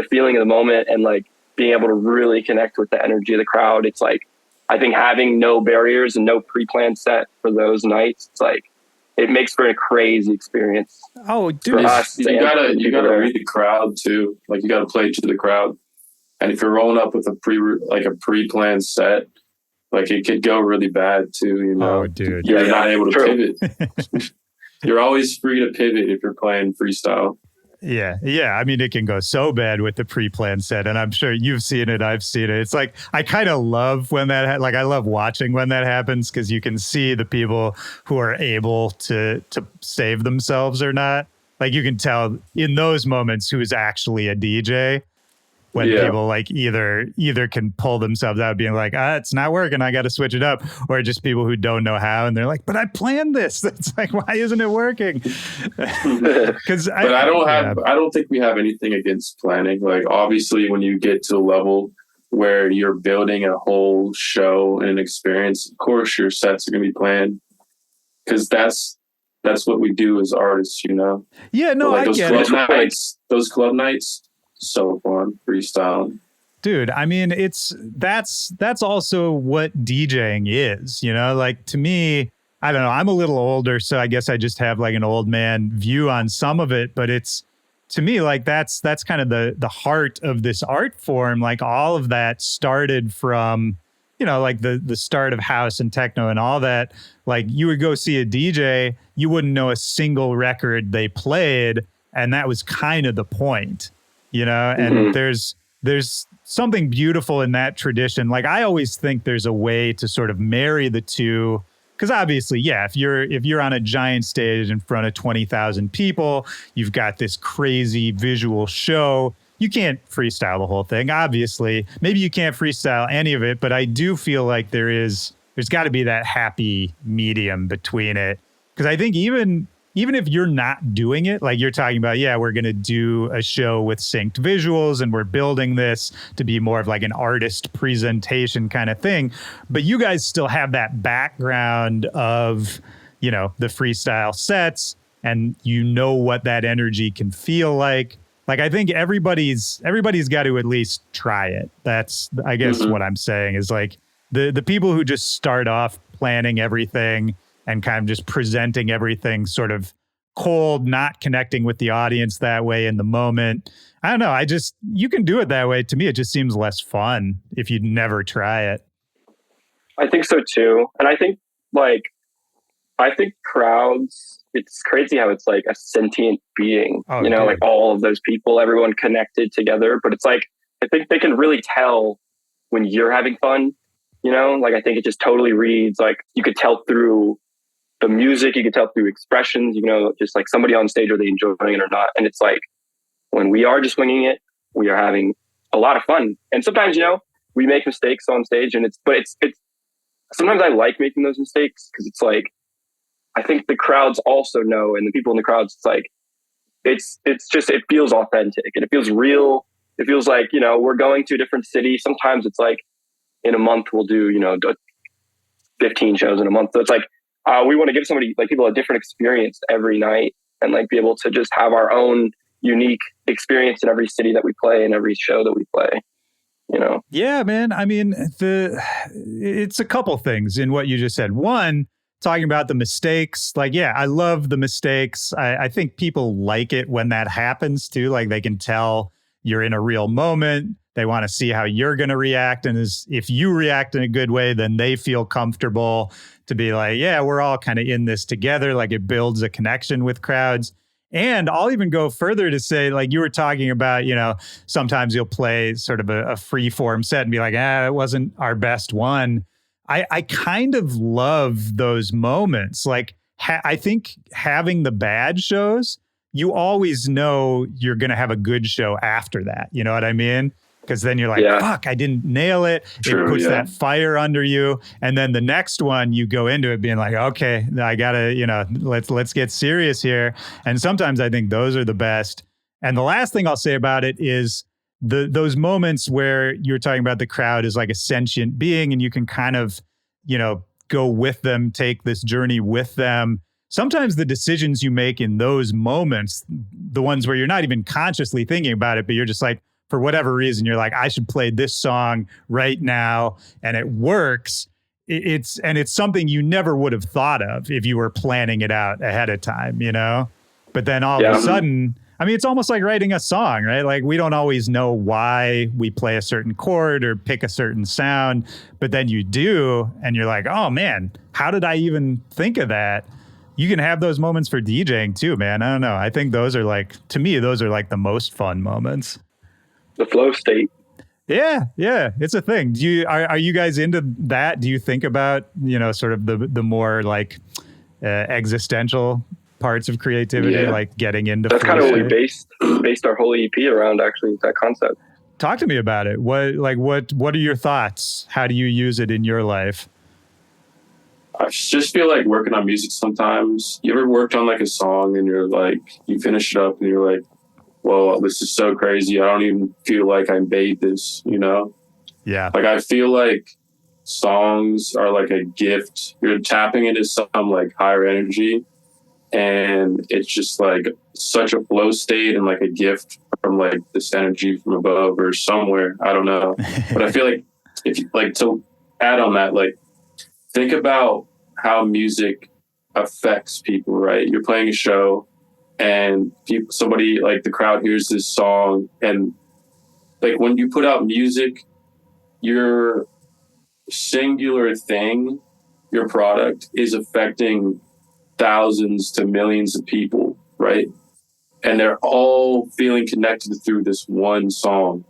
feeling of the moment, and like being able to really connect with the energy of the crowd. It's like, I think having no barriers and no pre-planned set for those nights, it's like, it makes for a crazy experience. Oh, dude, you gotta read the crowd too. Like you gotta play to the crowd. And if you're rolling up with a pre-planned set, like it could go really bad too. Oh, dude, you're not able to pivot. You're always free to pivot if you're playing freestyle. Yeah. I mean, it can go so bad with the pre-planned set, and I'm sure you've seen it. I've seen it. It's like, I kind of love when that, I love watching when that happens, because you can see the people who are able to save themselves or not. Like you can tell in those moments who's actually a DJ, when people like either can pull themselves out being like, it's not working, I got to switch it up, or just people who don't know how and they're like, but I planned this. It's like, why isn't it working? Because I don't think we have anything against planning. Like obviously when you get to a level where you're building a whole show and an experience, of course your sets are going to be planned, because that's what we do as artists, Yeah, no, like I get it. Those club nights, so fun, freestyle. Dude, I mean, that's also what DJing is, like to me, I don't know, I'm a little older, so I guess I just have like an old man view on some of it, but it's, to me, like that's kind of the heart of this art form. Like all of that started from, like the start of house and techno and all that. Like you would go see a DJ, you wouldn't know a single record they played, and that was kind of the point. And there's something beautiful in that tradition. Like I always think there's a way to sort of marry the two, because obviously, if you're on a giant stage in front of 20,000 people, you've got this crazy visual show. You can't freestyle the whole thing. Obviously, maybe you can't freestyle any of it, but I do feel like there's got to be that happy medium between it. Because I think even if you're not doing it, like you're talking about, we're going to do a show with synced visuals and we're building this to be more of like an artist presentation kind of thing. But you guys still have that background of, the freestyle sets, and what that energy can feel like. Like, I think everybody's got to at least try it. That's, I guess, what I'm saying is like the people who just start off planning everything and kind of just presenting everything sort of cold, not connecting with the audience that way in the moment. I don't know. You can do it that way. To me, it just seems less fun if you never try it. I think so too. And I think like I think crowds, it's crazy how it's like a sentient being, you know, dude. like all of those people, everyone connected together. But it's like, I think they can really tell when you're having fun, you know, like I think it just totally reads, like you could tell through the music, you could tell through expressions, you know, just like somebody on stage, are they enjoying it or not? And it's like, when we are just winging it, we are having a lot of fun. And sometimes, you know, we make mistakes on stage and it's sometimes I like making those mistakes because it's like, I think the crowds also know, and the people in the crowds, it's like, it's just, it feels authentic and it feels real. It feels like, you know, we're going to a different city. Sometimes it's like in a month we'll do, you know, 15 shows in a month. So it's like, we want to give somebody, like people, a different experience every night and like be able to just have our own unique experience in every city that we play and every show that we play, you know? Yeah, man. I mean, it's a couple things in what you just said. One, talking about the mistakes, like, yeah, I love the mistakes. I think people like it when that happens too. Like they can tell you're in a real moment. They want to see how you're going to react. And if you react in a good way, then they feel comfortable to be like, yeah, we're all kind of in this together. Like it builds a connection with crowds. And I'll even go further to say, like you were talking about, you know, sometimes you'll play sort of a free form set and be like, it wasn't our best one. I kind of love those moments. Like, I think having the bad shows, you always know you're going to have a good show after that. You know what I mean? Because then you're like, fuck, I didn't nail it. True, it puts that fire under you. And then the next one, you go into it being like, okay, I got to, you know, let's get serious here. And sometimes I think those are the best. And the last thing I'll say about it is those moments where you're talking about the crowd is like a sentient being and you can kind of, you know, go with them, take this journey with them. Sometimes the decisions you make in those moments, the ones where you're not even consciously thinking about it, but you're just like, for whatever reason, you're like, I should play this song right now. And it works. It's something you never would have thought of if you were planning it out ahead of time, you know? But then all of a sudden, I mean, it's almost like writing a song, right? Like we don't always know why we play a certain chord or pick a certain sound, but then you do, and you're like, oh man, how did I even think of that? You can have those moments for DJing too, man. I don't know. I think those are like, to me, those are like the most fun moments. The flow state. Yeah, it's a thing. Are you guys into that? Do you think about, you know, sort of the more like existential parts of creativity, like getting into that's kind of what we based our whole EP around, actually, that concept. Talk to me about it. What are your thoughts? How do you use it in your life? I just feel like working on music sometimes. You ever worked on like a song and you're like, you finish it up and you're like, well, this is so crazy. I don't even feel like I made this, you know? Yeah. Like, I feel like songs are like a gift. You're tapping into some like higher energy. And it's just like such a flow state and like a gift from like this energy from above or somewhere. I don't know. But I feel like if you like to add on that, like think about how music affects people, right? You're playing a show and somebody like the crowd hears this song, and like when you put out music, your singular thing, your product is affecting thousands to millions of people, right? And they're all feeling connected through this one song.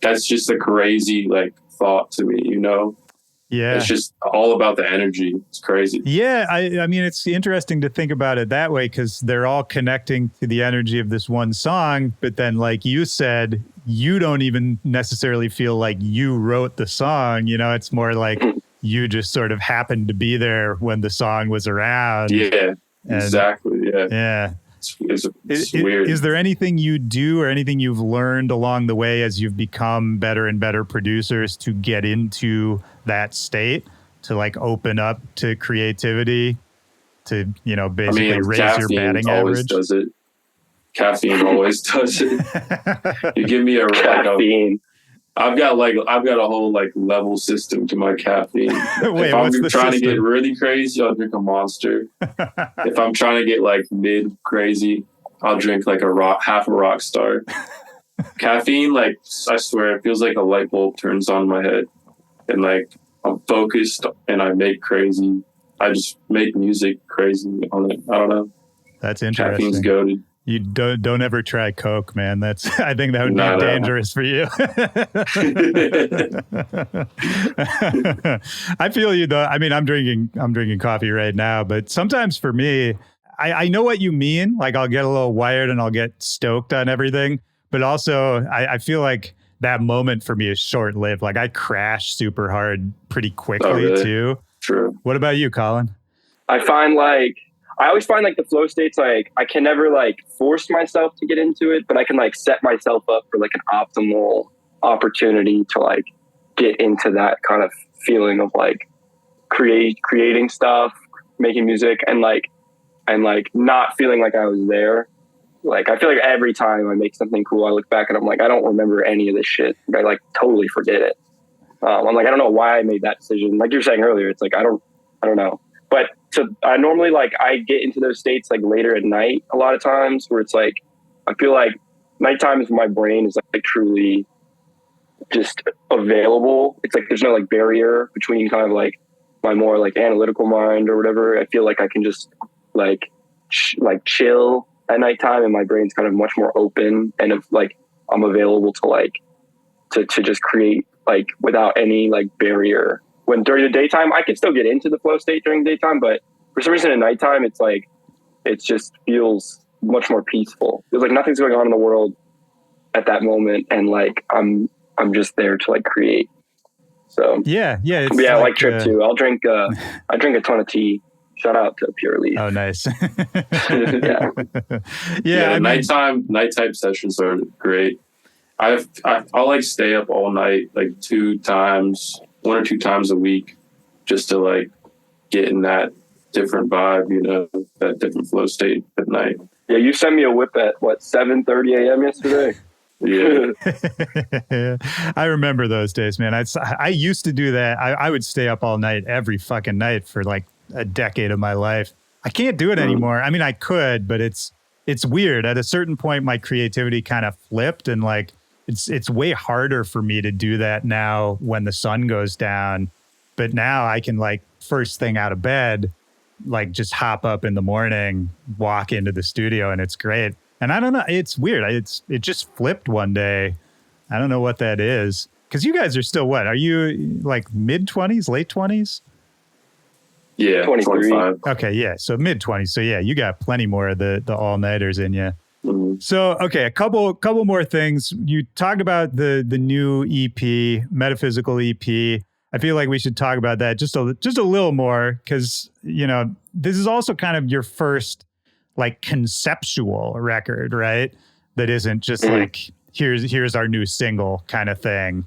That's just a crazy like thought to me, you know? Yeah. It's just all about the energy. It's crazy. Yeah. I mean, it's interesting to think about it that way because they're all connecting to the energy of this one song. But then, like you said, you don't even necessarily feel like you wrote the song. You know, it's more like you just sort of happened to be there when the song was around. Yeah, exactly. Yeah. Yeah. It's weird. Is there anything you do or anything you've learned along the way as you've become better and better producers to get into that state, to like open up to creativity, to, you know, basically raise your batting average? Does it. Caffeine always does it. You give me caffeine. I've got a whole like level system to my caffeine. Wait, if I'm trying system? to get really crazy, I'll drink a Monster. If I'm trying to get like mid crazy, I'll drink like half a rock star. Caffeine, like I swear, it feels like a light bulb turns on in my head, and like I'm focused and I make crazy. I just make music crazy on it. I don't know. That's Caffeine's interesting. goated. You don't ever try Coke, man. I think that would be dangerous for you. I feel you though. I mean, I'm drinking coffee right now, but sometimes for me, I know what you mean. Like I'll get a little wired and I'll get stoked on everything, but also I feel like that moment for me is short lived. Like I crash super hard pretty quickly too. True. What about you, Colin? I always find like the flow states, like I can never like force myself to get into it, but I can like set myself up for like an optimal opportunity to like get into that kind of feeling of like creating stuff, making music, and not feeling like I was there. Like I feel like every time I make something cool, I look back and I'm like, I don't remember any of this shit. I like totally forget it. I'm like, I don't know why I made that decision. Like you're saying earlier, it's like I don't know. But I normally like I get into those states like later at night a lot of times where it's like I feel like nighttime is when my brain is like truly just available. It's like there's no like barrier between kind of like my more like analytical mind or whatever. I feel like I can just like chill at nighttime and my brain's kind of much more open and if like I'm available to like to just create like without any like barrier. When during the daytime, I can still get into the flow state during the daytime, but for some reason at nighttime, it's like, it just feels much more peaceful. Feels like nothing's going on in the world at that moment. And like, I'm just there to like create. So yeah. I like Trip too. I drink a ton of tea. Shout out to Pure Leaf. Oh, nice. Yeah. Nighttime sessions are great. I'll like stay up all night, like 1 or 2 times a week, just to like get in that different vibe, you know, that different flow state at night. Yeah, you sent me a whip at 7:30 a.m. yesterday. Yeah. I remember those days, man. I used to do that. I would stay up all night every fucking night for like a decade of my life. I can't do it anymore. I mean, I could, but it's weird. At a certain point, my creativity kind of flipped and like, it's way harder for me to do that now when the sun goes down. But now I can like first thing out of bed, like just hop up in the morning, walk into the studio and it's great. And I don't know, it's weird. It just flipped one day. I don't know what that is. Cause you guys are still what? Are you like mid 20s, late 20s? Yeah. 25. Okay. Yeah. So mid 20s. So yeah, you got plenty more of the all nighters in you. So, okay, a couple more things. You talked about the new EP, Metaphysical EP. I feel like we should talk about that just a little more because, you know, this is also kind of your first like conceptual record, right? That isn't just like here's our new single kind of thing.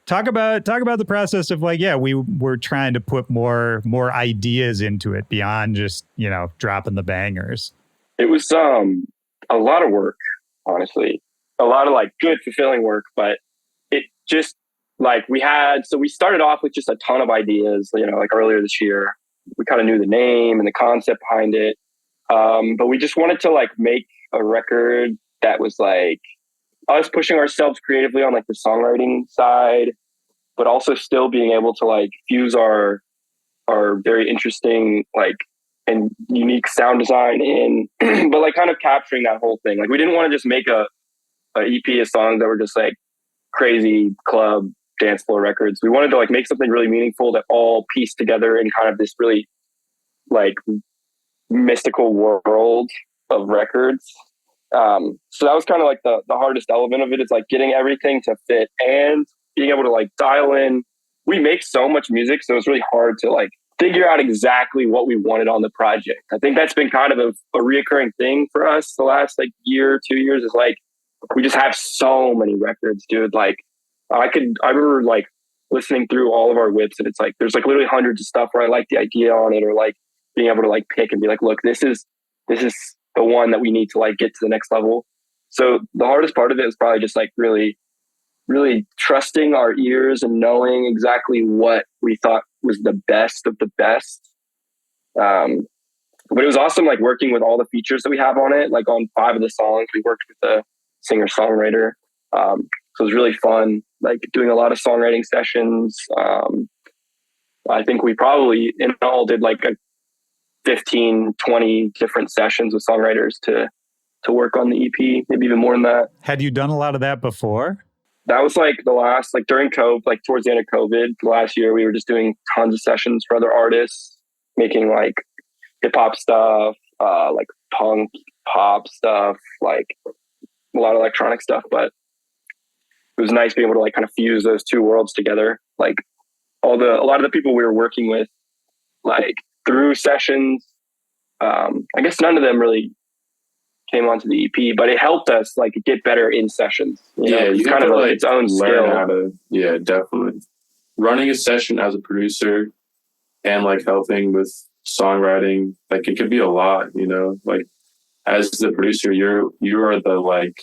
Talk about the process of like, yeah, we were trying to put more ideas into it beyond just, you know, dropping the bangers. It was a lot of work, honestly. A lot of like good, fulfilling work, but it just like we started off with just a ton of ideas, you know, like earlier this year. We kind of knew the name and the concept behind it. But we just wanted to like make a record that was like us pushing ourselves creatively on like the songwriting side, but also still being able to like fuse our very interesting like and unique sound design in, but like kind of capturing that whole thing. Like we didn't want to just make a EP of songs that were just like crazy club dance floor records. We wanted to like make something really meaningful that all pieced together in kind of this really like mystical world of records. So that was kind of like the hardest element of it, is like getting everything to fit and being able to like dial in. We make so much music, so it's really hard to like figure out exactly what we wanted on the project. I think that's been kind of a reoccurring thing for us the last like year, 2 years, is like, we just have so many records, dude. Like I remember like listening through all of our whips and it's like, there's like literally hundreds of stuff where I like the idea on it, or like being able to like pick and be like, look, this is the one that we need to like get to the next level. So the hardest part of it is probably just like really, really trusting our ears and knowing exactly what we thought was the best of the best. But it was awesome, like working with all the features that we have on it. Like on 5 of the songs, we worked with a singer-songwriter. So it was really fun, like doing a lot of songwriting sessions. I think we probably in all did like 15, 20 different sessions with songwriters to work on the EP, maybe even more than that. Had you done a lot of that before? That was like the last, like during COVID, like towards the end of COVID, the last year, we were just doing tons of sessions for other artists, making like hip hop stuff, like punk pop stuff, like a lot of electronic stuff. But it was nice being able to like kind of fuse those two worlds together. Like a lot of the people we were working with, like through sessions, I guess none of them really came onto the EP, but it helped us like get better in sessions. You know, it's kind of like its own skill. Yeah, definitely. Running a session as a producer and like helping with songwriting, like it could be a lot, you know, like as the producer, you are the like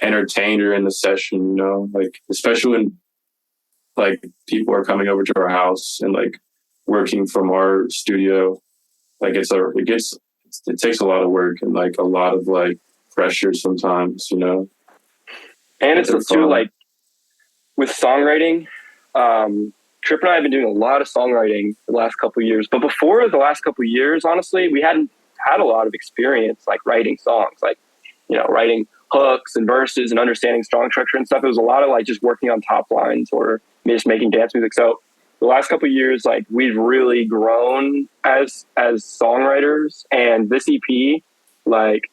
entertainer in the session, you know, like especially when like people are coming over to our house and like working from our studio, like it takes a lot of work and like a lot of like pressure sometimes, you know. And it's too like with songwriting, Trip and I have been doing a lot of songwriting the last couple of years, but before the last couple of years, honestly, we hadn't had a lot of experience like writing songs, like, you know, writing hooks and verses and understanding song structure and stuff. It was a lot of like just working on top lines or just making dance music. So the last couple of years, like we've really grown as songwriters, and this EP like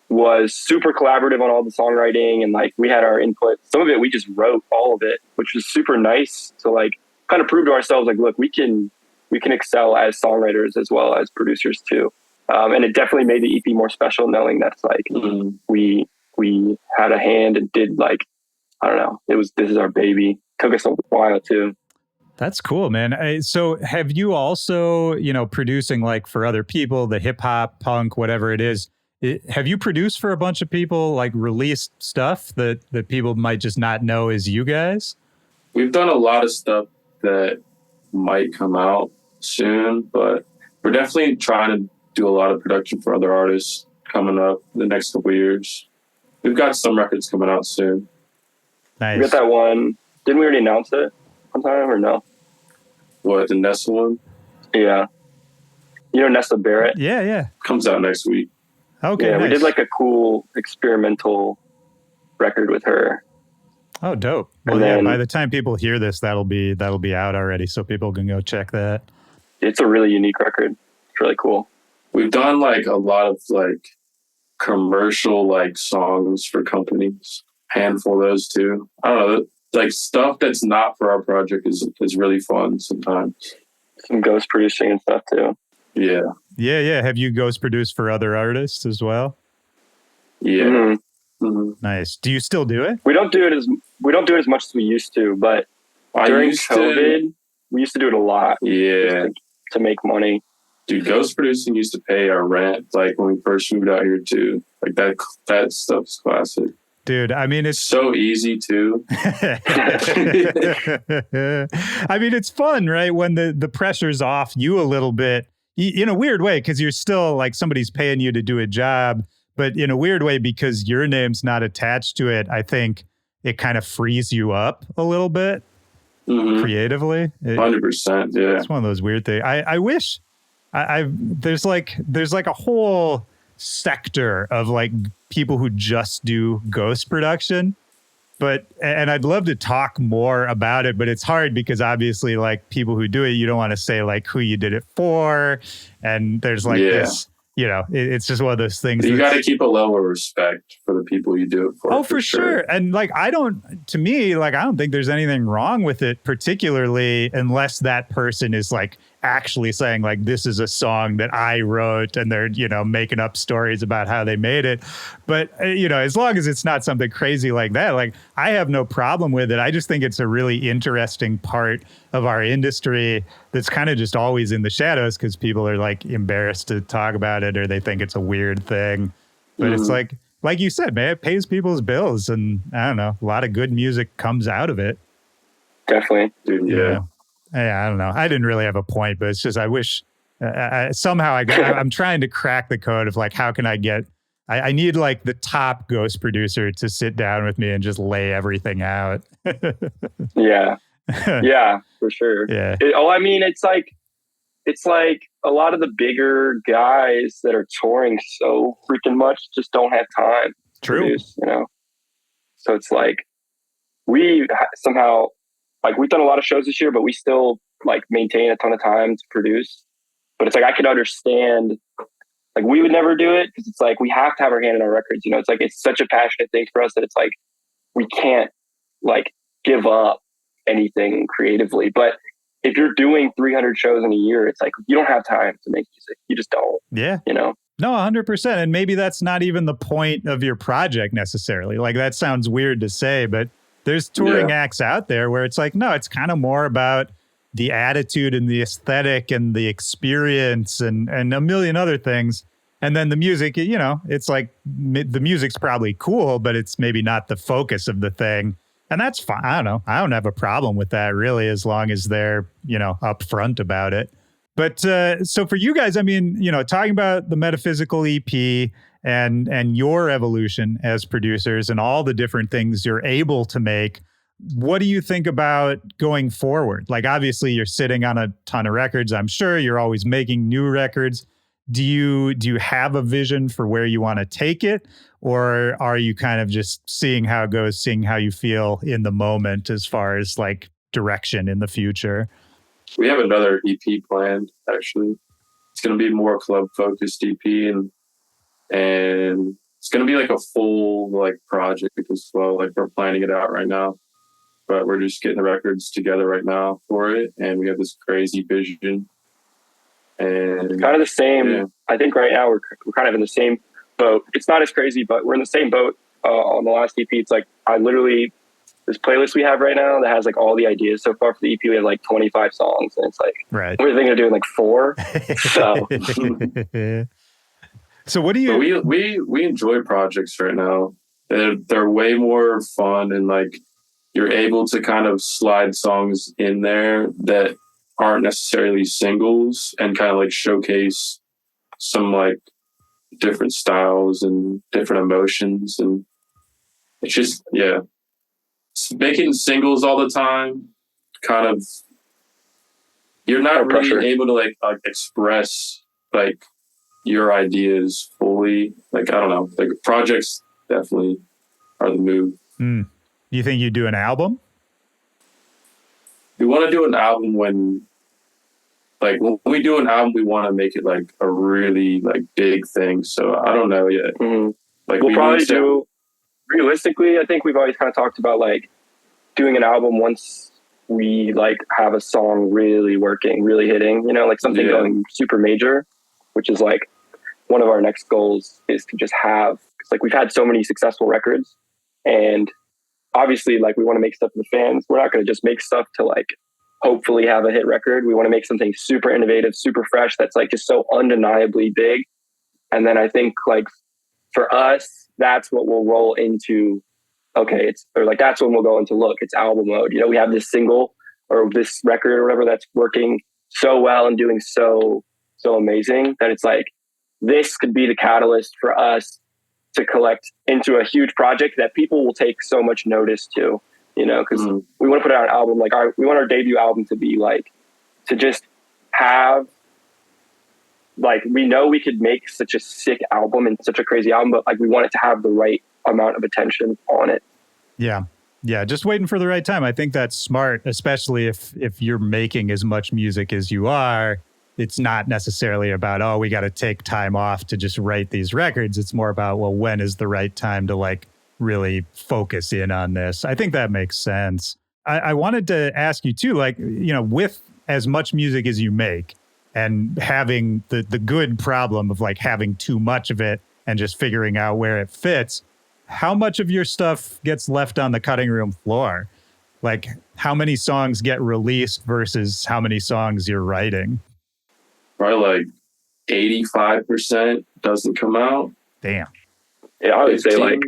was super collaborative on all the songwriting, and like we had our input. Some of it we just wrote all of it, which was super nice to like kind of prove to ourselves like, look, we can excel as songwriters as well as producers too. And it definitely made the EP more special knowing that's like we had a hand and did like, I don't know, this is our baby. Took us a while too. That's cool, man. So have you also, you know, producing like for other people, the hip hop, punk, whatever it is, have you produced for a bunch of people, like released stuff that people might just not know is you guys? We've done a lot of stuff that might come out soon, but we're definitely trying to do a lot of production for other artists coming up the next couple of years. We've got some records coming out soon. Nice. We got that one. Didn't we already announce it sometime or no? What, the Nessa one? Yeah. You know Nessa Barrett? Yeah. Comes out next week. Okay. Yeah, nice. We did like a cool experimental record with her. Oh, dope. Well, yeah, by the time people hear this, that'll be out already, so people can go check that. It's a really unique record. It's really cool. We've done like a lot of like commercial like songs for companies. Handful of those too. I don't know. Like stuff that's not for our project is really fun sometimes. Some ghost producing and stuff too. Yeah. Have you ghost produced for other artists as well? Yeah. Mm-hmm. Mm-hmm. Nice. Do you still do it? We don't do it as much as we used to, but during COVID, we used to do it a lot. Yeah. To make money. Dude, ghost producing used to pay our rent like when we first moved out here too. Like that stuff's classic. Dude, I mean, it's so easy too. I mean, it's fun, right? When the pressure's off you a little bit, in a weird way, because you're still like somebody's paying you to do a job, but in a weird way, because your name's not attached to it, I think it kind of frees you up a little bit creatively. 100%. Yeah. It's one of those weird things. I wish there's like a whole sector of like people who just do ghost production, and I'd love to talk more about it, but it's hard because obviously like people who do it, you don't want to say like who you did it for, and there's like this, you know, it's just one of those things. You got to keep a level of respect for the people you do it for. Oh, for sure. And like, I don't think there's anything wrong with it, particularly unless that person is like actually saying like, this is a song that I wrote, and they're, you know, making up stories about how they made it. But, you know, as long as it's not something crazy like that, like I have no problem with it. I just think it's a really interesting part of our industry that's kind of just always in the shadows because people are like embarrassed to talk about it, or they think it's a weird thing. But it's like you said, man, it pays people's bills, and I don't know, a lot of good music comes out of it. Definitely. Dude, yeah. I don't know. I didn't really have a point, but it's just I wish somehow I'm trying to crack the code of like, how can I get, I need like the top ghost producer to sit down with me and just lay everything out. Yeah. Yeah, for sure. Yeah. I mean, it's like, it's like a lot of the bigger guys that are touring so freaking much just don't have time to produce, you know? So it's like we somehow, like, we've done a lot of shows this year, but we still like maintain a ton of time to produce. But it's like, I could understand, like, we would never do it because it's like, we have to have our hand in our records. You know, it's like, it's such a passionate thing for us that it's like, we can't like give up anything creatively. But if you're doing 300 shows in a year, it's like, you don't have time to make music. You just don't. Yeah. You know? No, 100%. And maybe that's not even the point of your project necessarily. Like, that sounds weird to say, but there's touring acts out there where it's like, no, it's kind of more about the attitude and the aesthetic and the experience and a million other things. And then the music, you know, it's like the music's probably cool, but it's maybe not the focus of the thing. And that's fine. I don't know. I don't have a problem with that really, as long as they're, you know, upfront about it. But so for you guys, I mean, you know, talking about the Metaphysical EP and your evolution as producers and all the different things you're able to make, what do you think about going forward? Like, obviously, you're sitting on a ton of records. I'm sure you're always making new records. Do you have a vision for where you want to take it? Or are you kind of just seeing how it goes, seeing how you feel in the moment as far as like direction in the future? We have another EP planned, actually. It's going to be more club focused EP, and it's going to be like a full like project as well. Like, we're planning it out right now, but we're just getting the records together right now for it. And we have this crazy vision. And kind of the same. Yeah. I think right now we're kind of in the same boat. It's not as crazy, but we're in the same boat on the last EP. It's like, this playlist we have right now that has like all the ideas so far for the EP. We have like 25 songs, and it's like, right, we're thinking of doing like 4. So, so what do you? But we enjoy projects right now. They're way more fun, and like, you're able to kind of slide songs in there that aren't necessarily singles and kind of like showcase some like different styles and different emotions. And it's just, yeah, making singles all the time, kind of, you're not really able to like express like your ideas fully. Like, I don't know, like, projects definitely are the move. You think you do an album? We want to do an album when we do an album, we want to make it like a really like big thing. So I don't know yet. Mm-hmm. Like, we'll probably do, realistically, I think we've always kind of talked about like doing an album once we like have a song really working, really hitting, you know, like something going super major, which is like one of our next goals is to just have, cause like we've had so many successful records, and obviously like we want to make stuff for the fans. We're not going to just make stuff to like hopefully have a hit record. We want to make something super innovative, super fresh, that's like just so undeniably big. And then I think like for us, that's what we'll roll into. Okay, that's when we'll go into, look, it's album mode. You know, we have this single or this record or whatever that's working so well and doing so amazing that it's like, this could be the catalyst for us to collect into a huge project that people will take so much notice to, you know, because we want to put out an album, like we want our debut album to be like, to just have, like, we know we could make such a sick album and such a crazy album, but like we want it to have the right amount of attention on it. Yeah, just waiting for the right time. I think that's smart, especially if you're making as much music as you are. It's not necessarily about, oh, we got to take time off to just write these records. It's more about, well, when is the right time to like really focus in on this? I think that makes sense. I wanted to ask you too, like, you know, with as much music as you make and having the good problem of like having too much of it and just figuring out where it fits, how much of your stuff gets left on the cutting room floor? Like, how many songs get released versus how many songs you're writing? Probably like 85% doesn't come out. Damn. Yeah, I would say like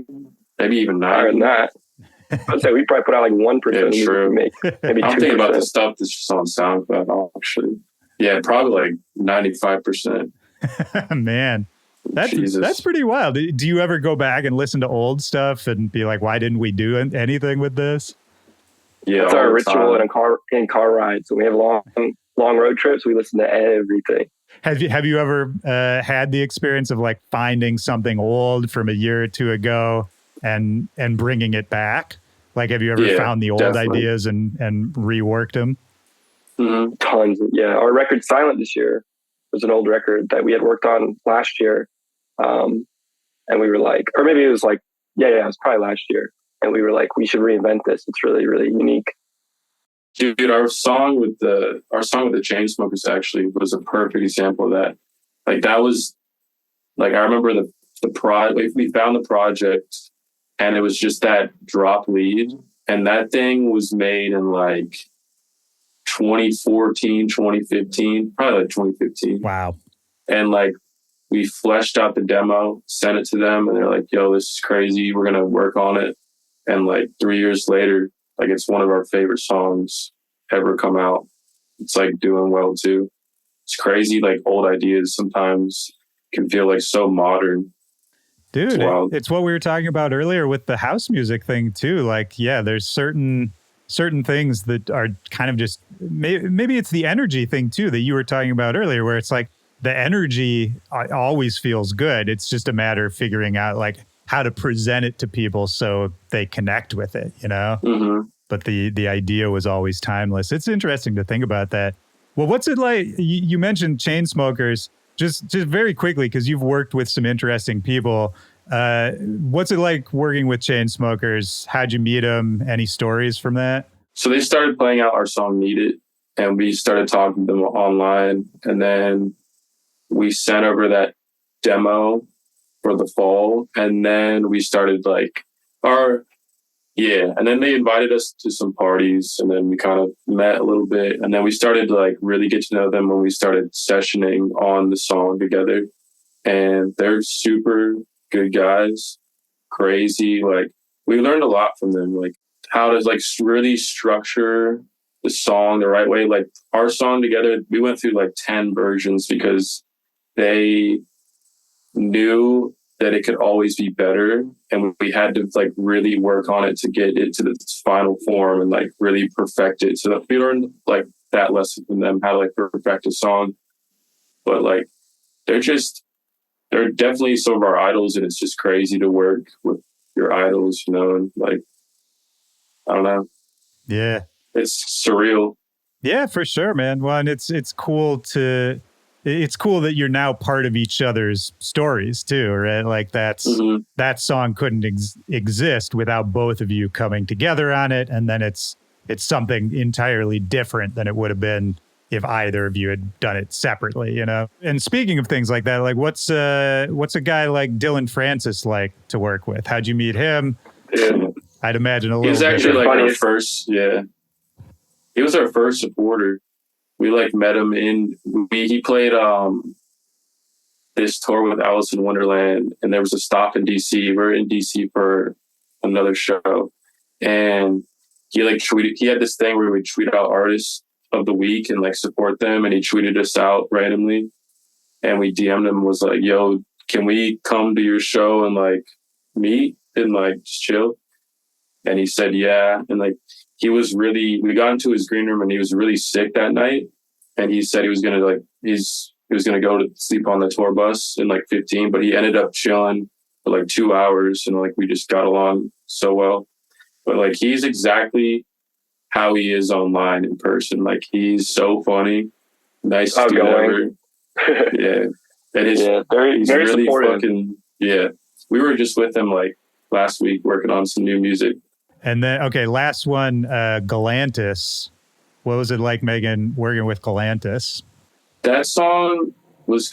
maybe even higher than that. I'd say we probably put out like 1%. Yeah, true. Maybe I'm 2%. thinking about the stuff that's just on SoundCloud, actually. Yeah, probably like 95%. Man, that's pretty wild. Do you ever go back and listen to old stuff and be like, why didn't we do anything with this? Yeah, it's our ritual in car rides. So we have long long road trips, we listen to everything. Have you ever had the experience of like finding something old from a year or two ago and bringing it back? Like, have you ever found the old definitely. ideas and reworked them? Mm-hmm. Tons. Yeah. Our record Silent this year was an old record that we had worked on last year. And we were like, or maybe it was like, it was probably last year. And we were like, we should reinvent this. It's really, really unique. Dude, our song with the Chainsmokers actually was a perfect example of that. Like, that was like, I remember we found the project, and it was just that drop lead, and that thing was made in like 2014, 2015, probably like 2015. Wow. And like, we fleshed out the demo, sent it to them, and they're like, yo, this is crazy. We're going to work on it. And like 3 years later, like, it's one of our favorite songs ever come out. It's like doing well too. It's crazy. Like, old ideas sometimes can feel like so modern. Dude, it's what we were talking about earlier with the house music thing too. Like, yeah, there's certain things that are kind of just, maybe it's the energy thing too that you were talking about earlier, where it's like the energy always feels good. It's just a matter of figuring out like how to present it to people so they connect with it, you know? Mm-hmm. But the idea was always timeless. It's interesting to think about that. Well, what's it like? You mentioned Chainsmokers. Just very quickly, because you've worked with some interesting people. What's it like working with Chainsmokers? How'd you meet them? Any stories from that? So they started playing out our song Need It, and we started talking to them online. And then we sent over that demo for the fall. And then we started and then they invited us to some parties, and then we kind of met a little bit. And then we started to like really get to know them when we started sessioning on the song together. And they're super good guys, crazy. Like, we learned a lot from them, like how to like really structure the song the right way. Like, our song together, we went through like 10 versions because they knew that it could always be better, and we had to like really work on it to get it to the final form and like really perfect it. So that we learned like that lesson from them, how to like perfect a song. But like, they're definitely some of our idols, and it's just crazy to work with your idols, you know, and like, I don't know. Yeah. It's surreal. Yeah, for sure, man. Well, and it's cool that you're now part of each other's stories too, right? Like, that song couldn't exist without both of you coming together on it. And then it's something entirely different than it would have been if either of you had done it separately, you know? And speaking of things like that, like, what's a guy like Dillon Francis like to work with? How'd you meet him? Yeah. I'd imagine a little He was actually like our first, he was our first supporter. We like met him he played this tour with Alice in Wonderland, and there was a stop in DC. We're in DC for another show, and he like tweeted. He had this thing where we tweet out artists of the week and like support them, and he tweeted us out randomly, and we DM'd him, was like, "Yo, can we come to your show and like meet and like just chill?" And he said, "Yeah," and like, we got into his green room, and he was really sick that night. And he said he was going to go to sleep on the tour bus in like 15, but he ended up chilling for like 2 hours, and like, we just got along so well. But like, he's exactly how he is online in person. Like, he's so funny, nice to do ever. Yeah. And he's very really supportive. We were just with him like last week working on some new music. And then, okay, last one, Galantis. What was it like, Megan, working with Galantis? That song was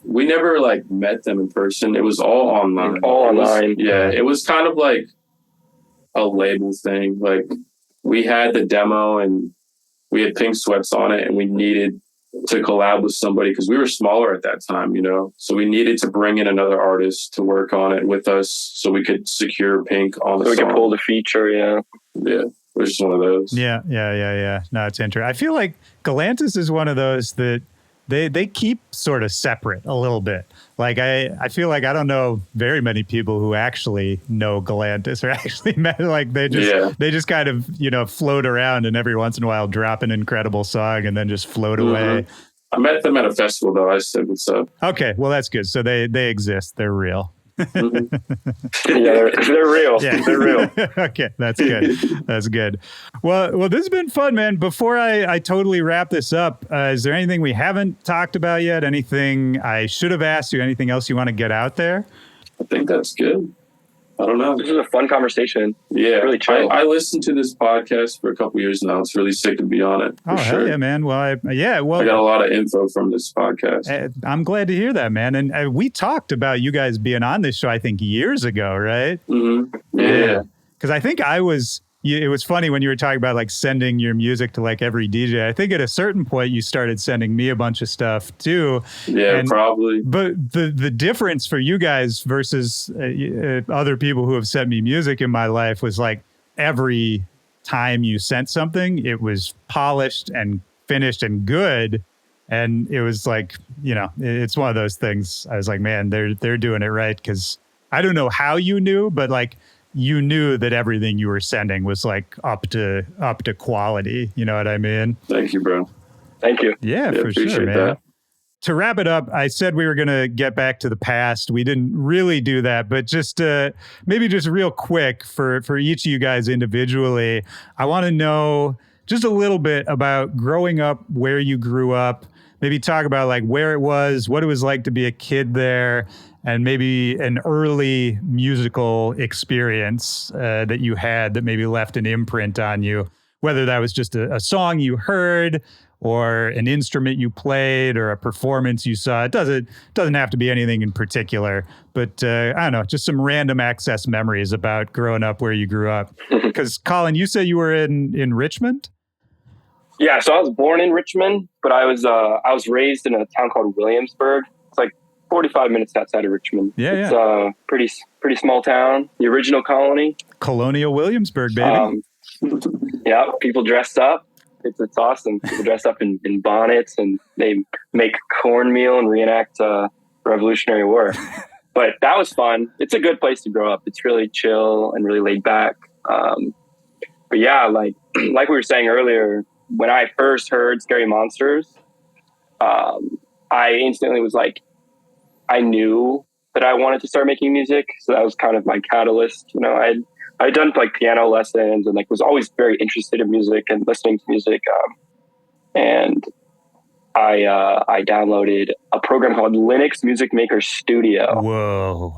we never like met them in person. It was all online. It was kind of like a label thing. Like, we had the demo and we had pink sweats on it, and we needed to collab with somebody because we were smaller at that time, you know? So we needed to bring in another artist to work on it with us so we could secure Pink on the song. So we could pull the feature, Yeah. It was just one of those. Yeah. No, it's interesting. I feel like Galantis is one of those that they keep sort of separate a little bit. Like I feel like I don't know very many people who actually know Galantis or actually met, like they just kind of, you know, float around and every once in a while drop an incredible song and then just float away. I met them at a festival though. I said what's up. Okay, well that's good. So they exist. They're real. Yeah, they're real. Yeah. They're real. Okay, that's good. That's good. Well, this has been fun, man. Before I totally wrap this up, is there anything we haven't talked about yet? Anything I should have asked you? Anything else you want to get out there? I think that's good. I don't know. This is a fun conversation. Yeah, really chill. I listened to this podcast for a couple years now. It's really sick to be on it. Oh, hell yeah, man. Well, I got a lot of info from this podcast. I'm glad to hear that, man. And we talked about you guys being on this show, I think, years ago, right? Mm-hmm. Yeah. Because I think it was funny when you were talking about like sending your music to like every DJ. I think at a certain point you started sending me a bunch of stuff too. Yeah, probably. But the difference for you guys versus other people who have sent me music in my life was like every time you sent something, it was polished and finished and good. And it was like, you know, it's one of those things. I was like, man, they're doing it right. Because I don't know how you knew, but like, you knew that everything you were sending was like up to quality. You know what I mean? Thank you, bro. Thank you. Yeah, for sure, man. That. To wrap it up, I said we were going to get back to the past. We didn't really do that, but just maybe just real quick for each of you guys individually, I want to know just a little bit about growing up, where you grew up, maybe talk about like where it was, what it was like to be a kid there, and maybe an early musical experience that you had that maybe left an imprint on you, whether that was just a song you heard or an instrument you played or a performance you saw. It doesn't have to be anything in particular, but I don't know, just some random access memories about growing up where you grew up. Because Colin, you said you were in Richmond? Yeah, so I was born in Richmond, but I was raised in a town called Williamsburg. It's like 45 minutes outside of Richmond. It's a pretty small town, the original colony. Colonial Williamsburg, baby. Yeah, people dressed up. It's awesome. People dress up in bonnets and they make cornmeal and reenact Revolutionary War. But that was fun. It's a good place to grow up. It's really chill and really laid back. But yeah, like we were saying earlier, when I first heard Scary Monsters, I instantly was like, I knew that I wanted to start making music. So that was kind of my catalyst. You know, I'd done like piano lessons and like was always very interested in music and listening to music. And I downloaded a program called Linux Music Maker Studio. Whoa.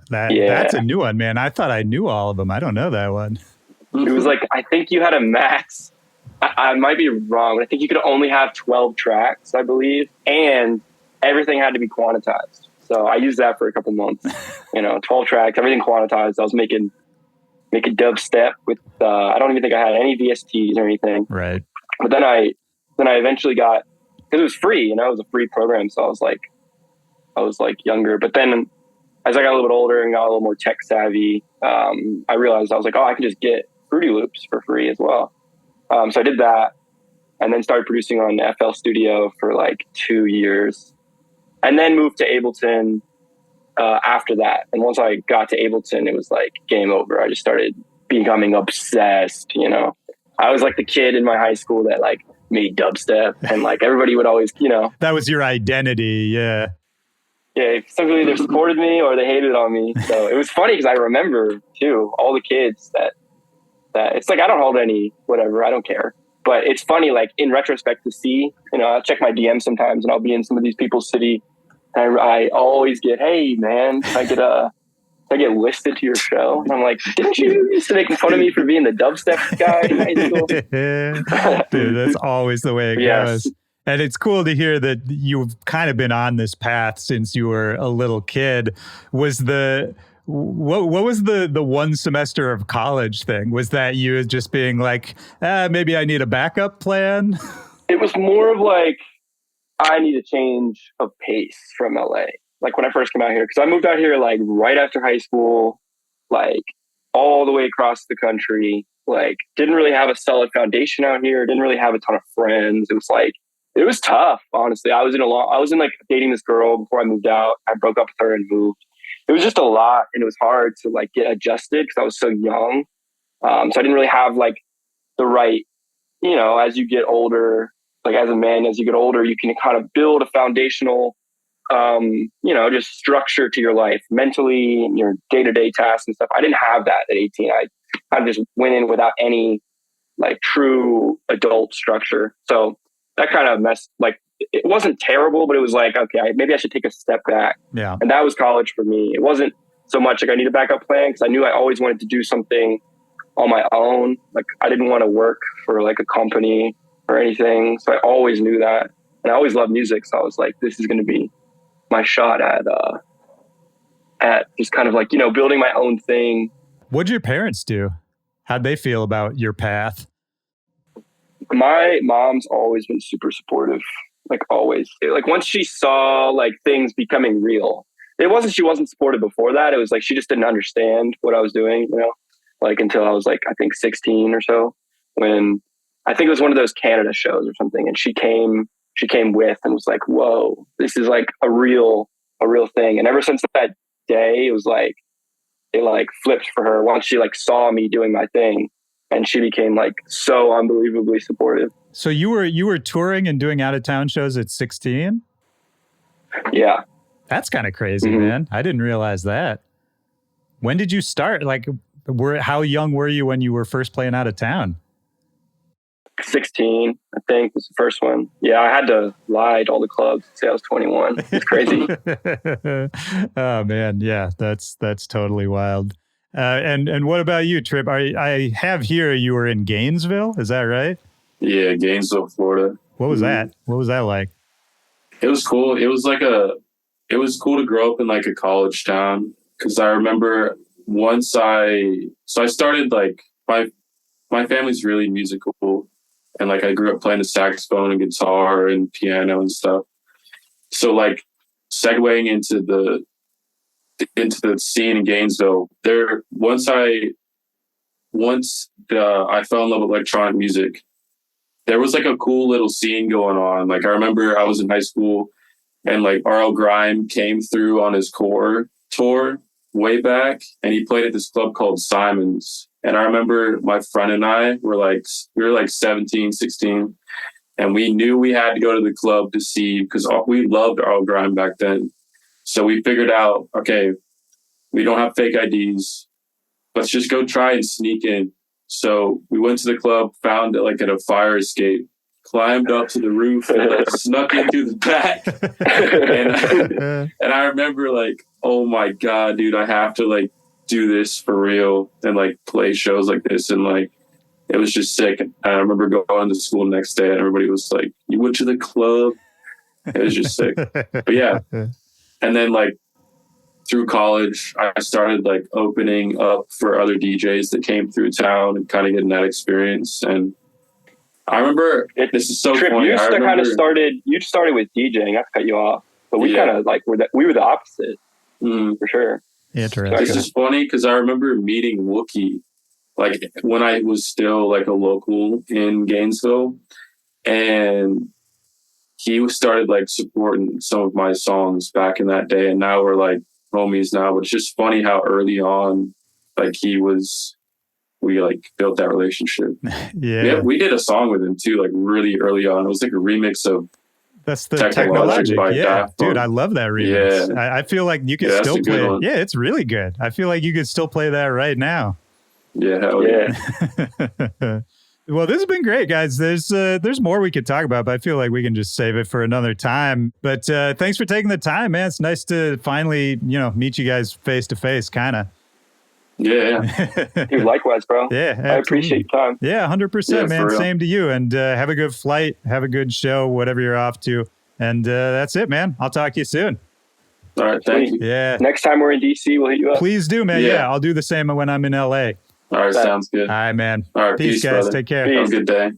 That's a new one, man. I thought I knew all of them. I don't know that one. It was like, I think you had a max. I might be wrong, but I think you could only have 12 tracks, I believe. And everything had to be quantized. So I used that for a couple months, 12 tracks, everything quantized. I was making dubstep with, I don't even think I had any VSTs or anything. Right. But then I eventually got, because it was free, it was a free program. So I was like younger, but then as I got a little bit older and got a little more tech savvy, I realized I was like, I can just get Fruity Loops for free as well. So I did that and then started producing on FL Studio for like 2 years and then moved to Ableton after that. And once I got to Ableton, it was like game over. I just started becoming obsessed, I was like the kid in my high school that like made dubstep and like everybody would always, That was your identity. Yeah. Yeah. Somebody either supported me or they hated on me. So it was funny because I remember too, all the kids that it's like, I don't hold any, whatever. I don't care. But it's funny, like in retrospect to see, I'll check my DM sometimes and I'll be in some of these people's city. And I always get, hey man, can I get listed to your show? And I'm like, didn't you used to make fun of me for being the dubstep guy in high school? Dude, that's always the way it yes. goes. And it's cool to hear that you've kind of been on this path since you were a little kid. What was the 1 semester of college thing? Was that you just being like, maybe I need a backup plan? It was more of like, I need a change of pace from LA. Like when I first came out here, because I moved out here like right after high school, like all the way across the country, like didn't really have a solid foundation out here. Didn't really have a ton of friends. It was like It was tough, honestly. I was in like dating this girl before I moved out. I broke up with her and moved. It was just a lot, and it was hard to like get adjusted because I was so young. So I didn't really have like the right, as you get older, like as a man, as you get older, you can kind of build a foundational, just structure to your life mentally and your day-to-day tasks and stuff. I didn't have that at 18. I kind of just went in without any like true adult structure. So that kind of messed, like, it wasn't terrible, but it was like, okay, maybe I should take a step back. Yeah. And that was college for me. It wasn't so much like I need a backup plan because I knew I always wanted to do something on my own. Like I didn't want to work for like a company or anything. So I always knew that. And I always loved music. So I was like, this is going to be my shot at just kind of like, building my own thing. What'd your parents do? How'd they feel about your path? My mom's always been super supportive, like always. Like once she saw like things becoming real, she wasn't supportive before that. It was like she just didn't understand what I was doing, like until I was like, I think 16 or so, when I think it was one of those Canada shows or something. And she came with and was like, whoa, this is like a real thing. And ever since that day, it was like, it like flipped for her once she like saw me doing my thing. And she became like so unbelievably supportive. So you were touring and doing out of town shows at 16? Yeah. That's kind of crazy, man. I didn't realize that. When did you start? Like, how young were you when you were first playing out of town? 16, I think, was the first one. Yeah, I had to lie to all the clubs to say I was 21. It's crazy. Oh man, yeah, that's totally wild. And what about you, Trip? I have here you were in Gainesville. Is that right? Yeah, Gainesville, Florida. What was that? What was that like? It was cool. It was cool to grow up in like a college town because I remember I started like my family's really musical. And like I grew up playing the saxophone and guitar and piano and stuff. So like segueing into the scene in Gainesville, once I fell in love with electronic music, there was like a cool little scene going on. Like I remember I was in high school and like R.L. Grime came through on his core tour way back, and he played at this club called Simon's. And I remember my friend and I we were like 17, 16, and we knew we had to go to the club to see, because we loved R.L. Grime back then. So we figured out, okay, we don't have fake IDs. Let's just go try and sneak in. So we went to the club, found it like at a fire escape, climbed up to the roof and like snuck in through the back. and I remember like, oh my God, dude, I have to like do this for real and like play shows like this. And like, it was just sick. And I remember going to school the next day and everybody was like, you went to the club? It was just sick. But yeah. And then like through college, I started like opening up for other DJs that came through town and kind of getting that experience. And I remember, this is so Trip, funny. you started with DJing, not to cut you off, but we kind of like, we were the opposite for sure. Interesting. This is funny because I remember meeting Wookie like when I was still like a local in Gainesville, and he started like supporting some of my songs back in that day, and now we're like homies now. But it's just funny how early on like we like built that relationship. Yeah. We did a song with him too, like really early on. It was like a remix of That's the Technologic. Yeah, dude, I love that remix. Yeah. I feel like you could still play it. Yeah, it's really good. I feel like you could still play that right now. Yeah, hell yeah. Well, this has been great, guys. There's more we could talk about, but I feel like we can just save it for another time. But thanks for taking the time, man. It's nice to finally, meet you guys face to face, kind of. Yeah. Dude, likewise, bro. Yeah, absolutely. I appreciate your time. Yeah, 100%, man. Same to you. And have a good flight. Have a good show, whatever you're off to. And that's it, man. I'll talk to you soon. All right, thank you. Yeah. Next time we're in DC, we'll hit you up. Please do, man. Yeah, I'll do the same when I'm in LA. All right, sounds good. All right, man. All right, Peace guys. brother. Take care. Peace. Have a good day.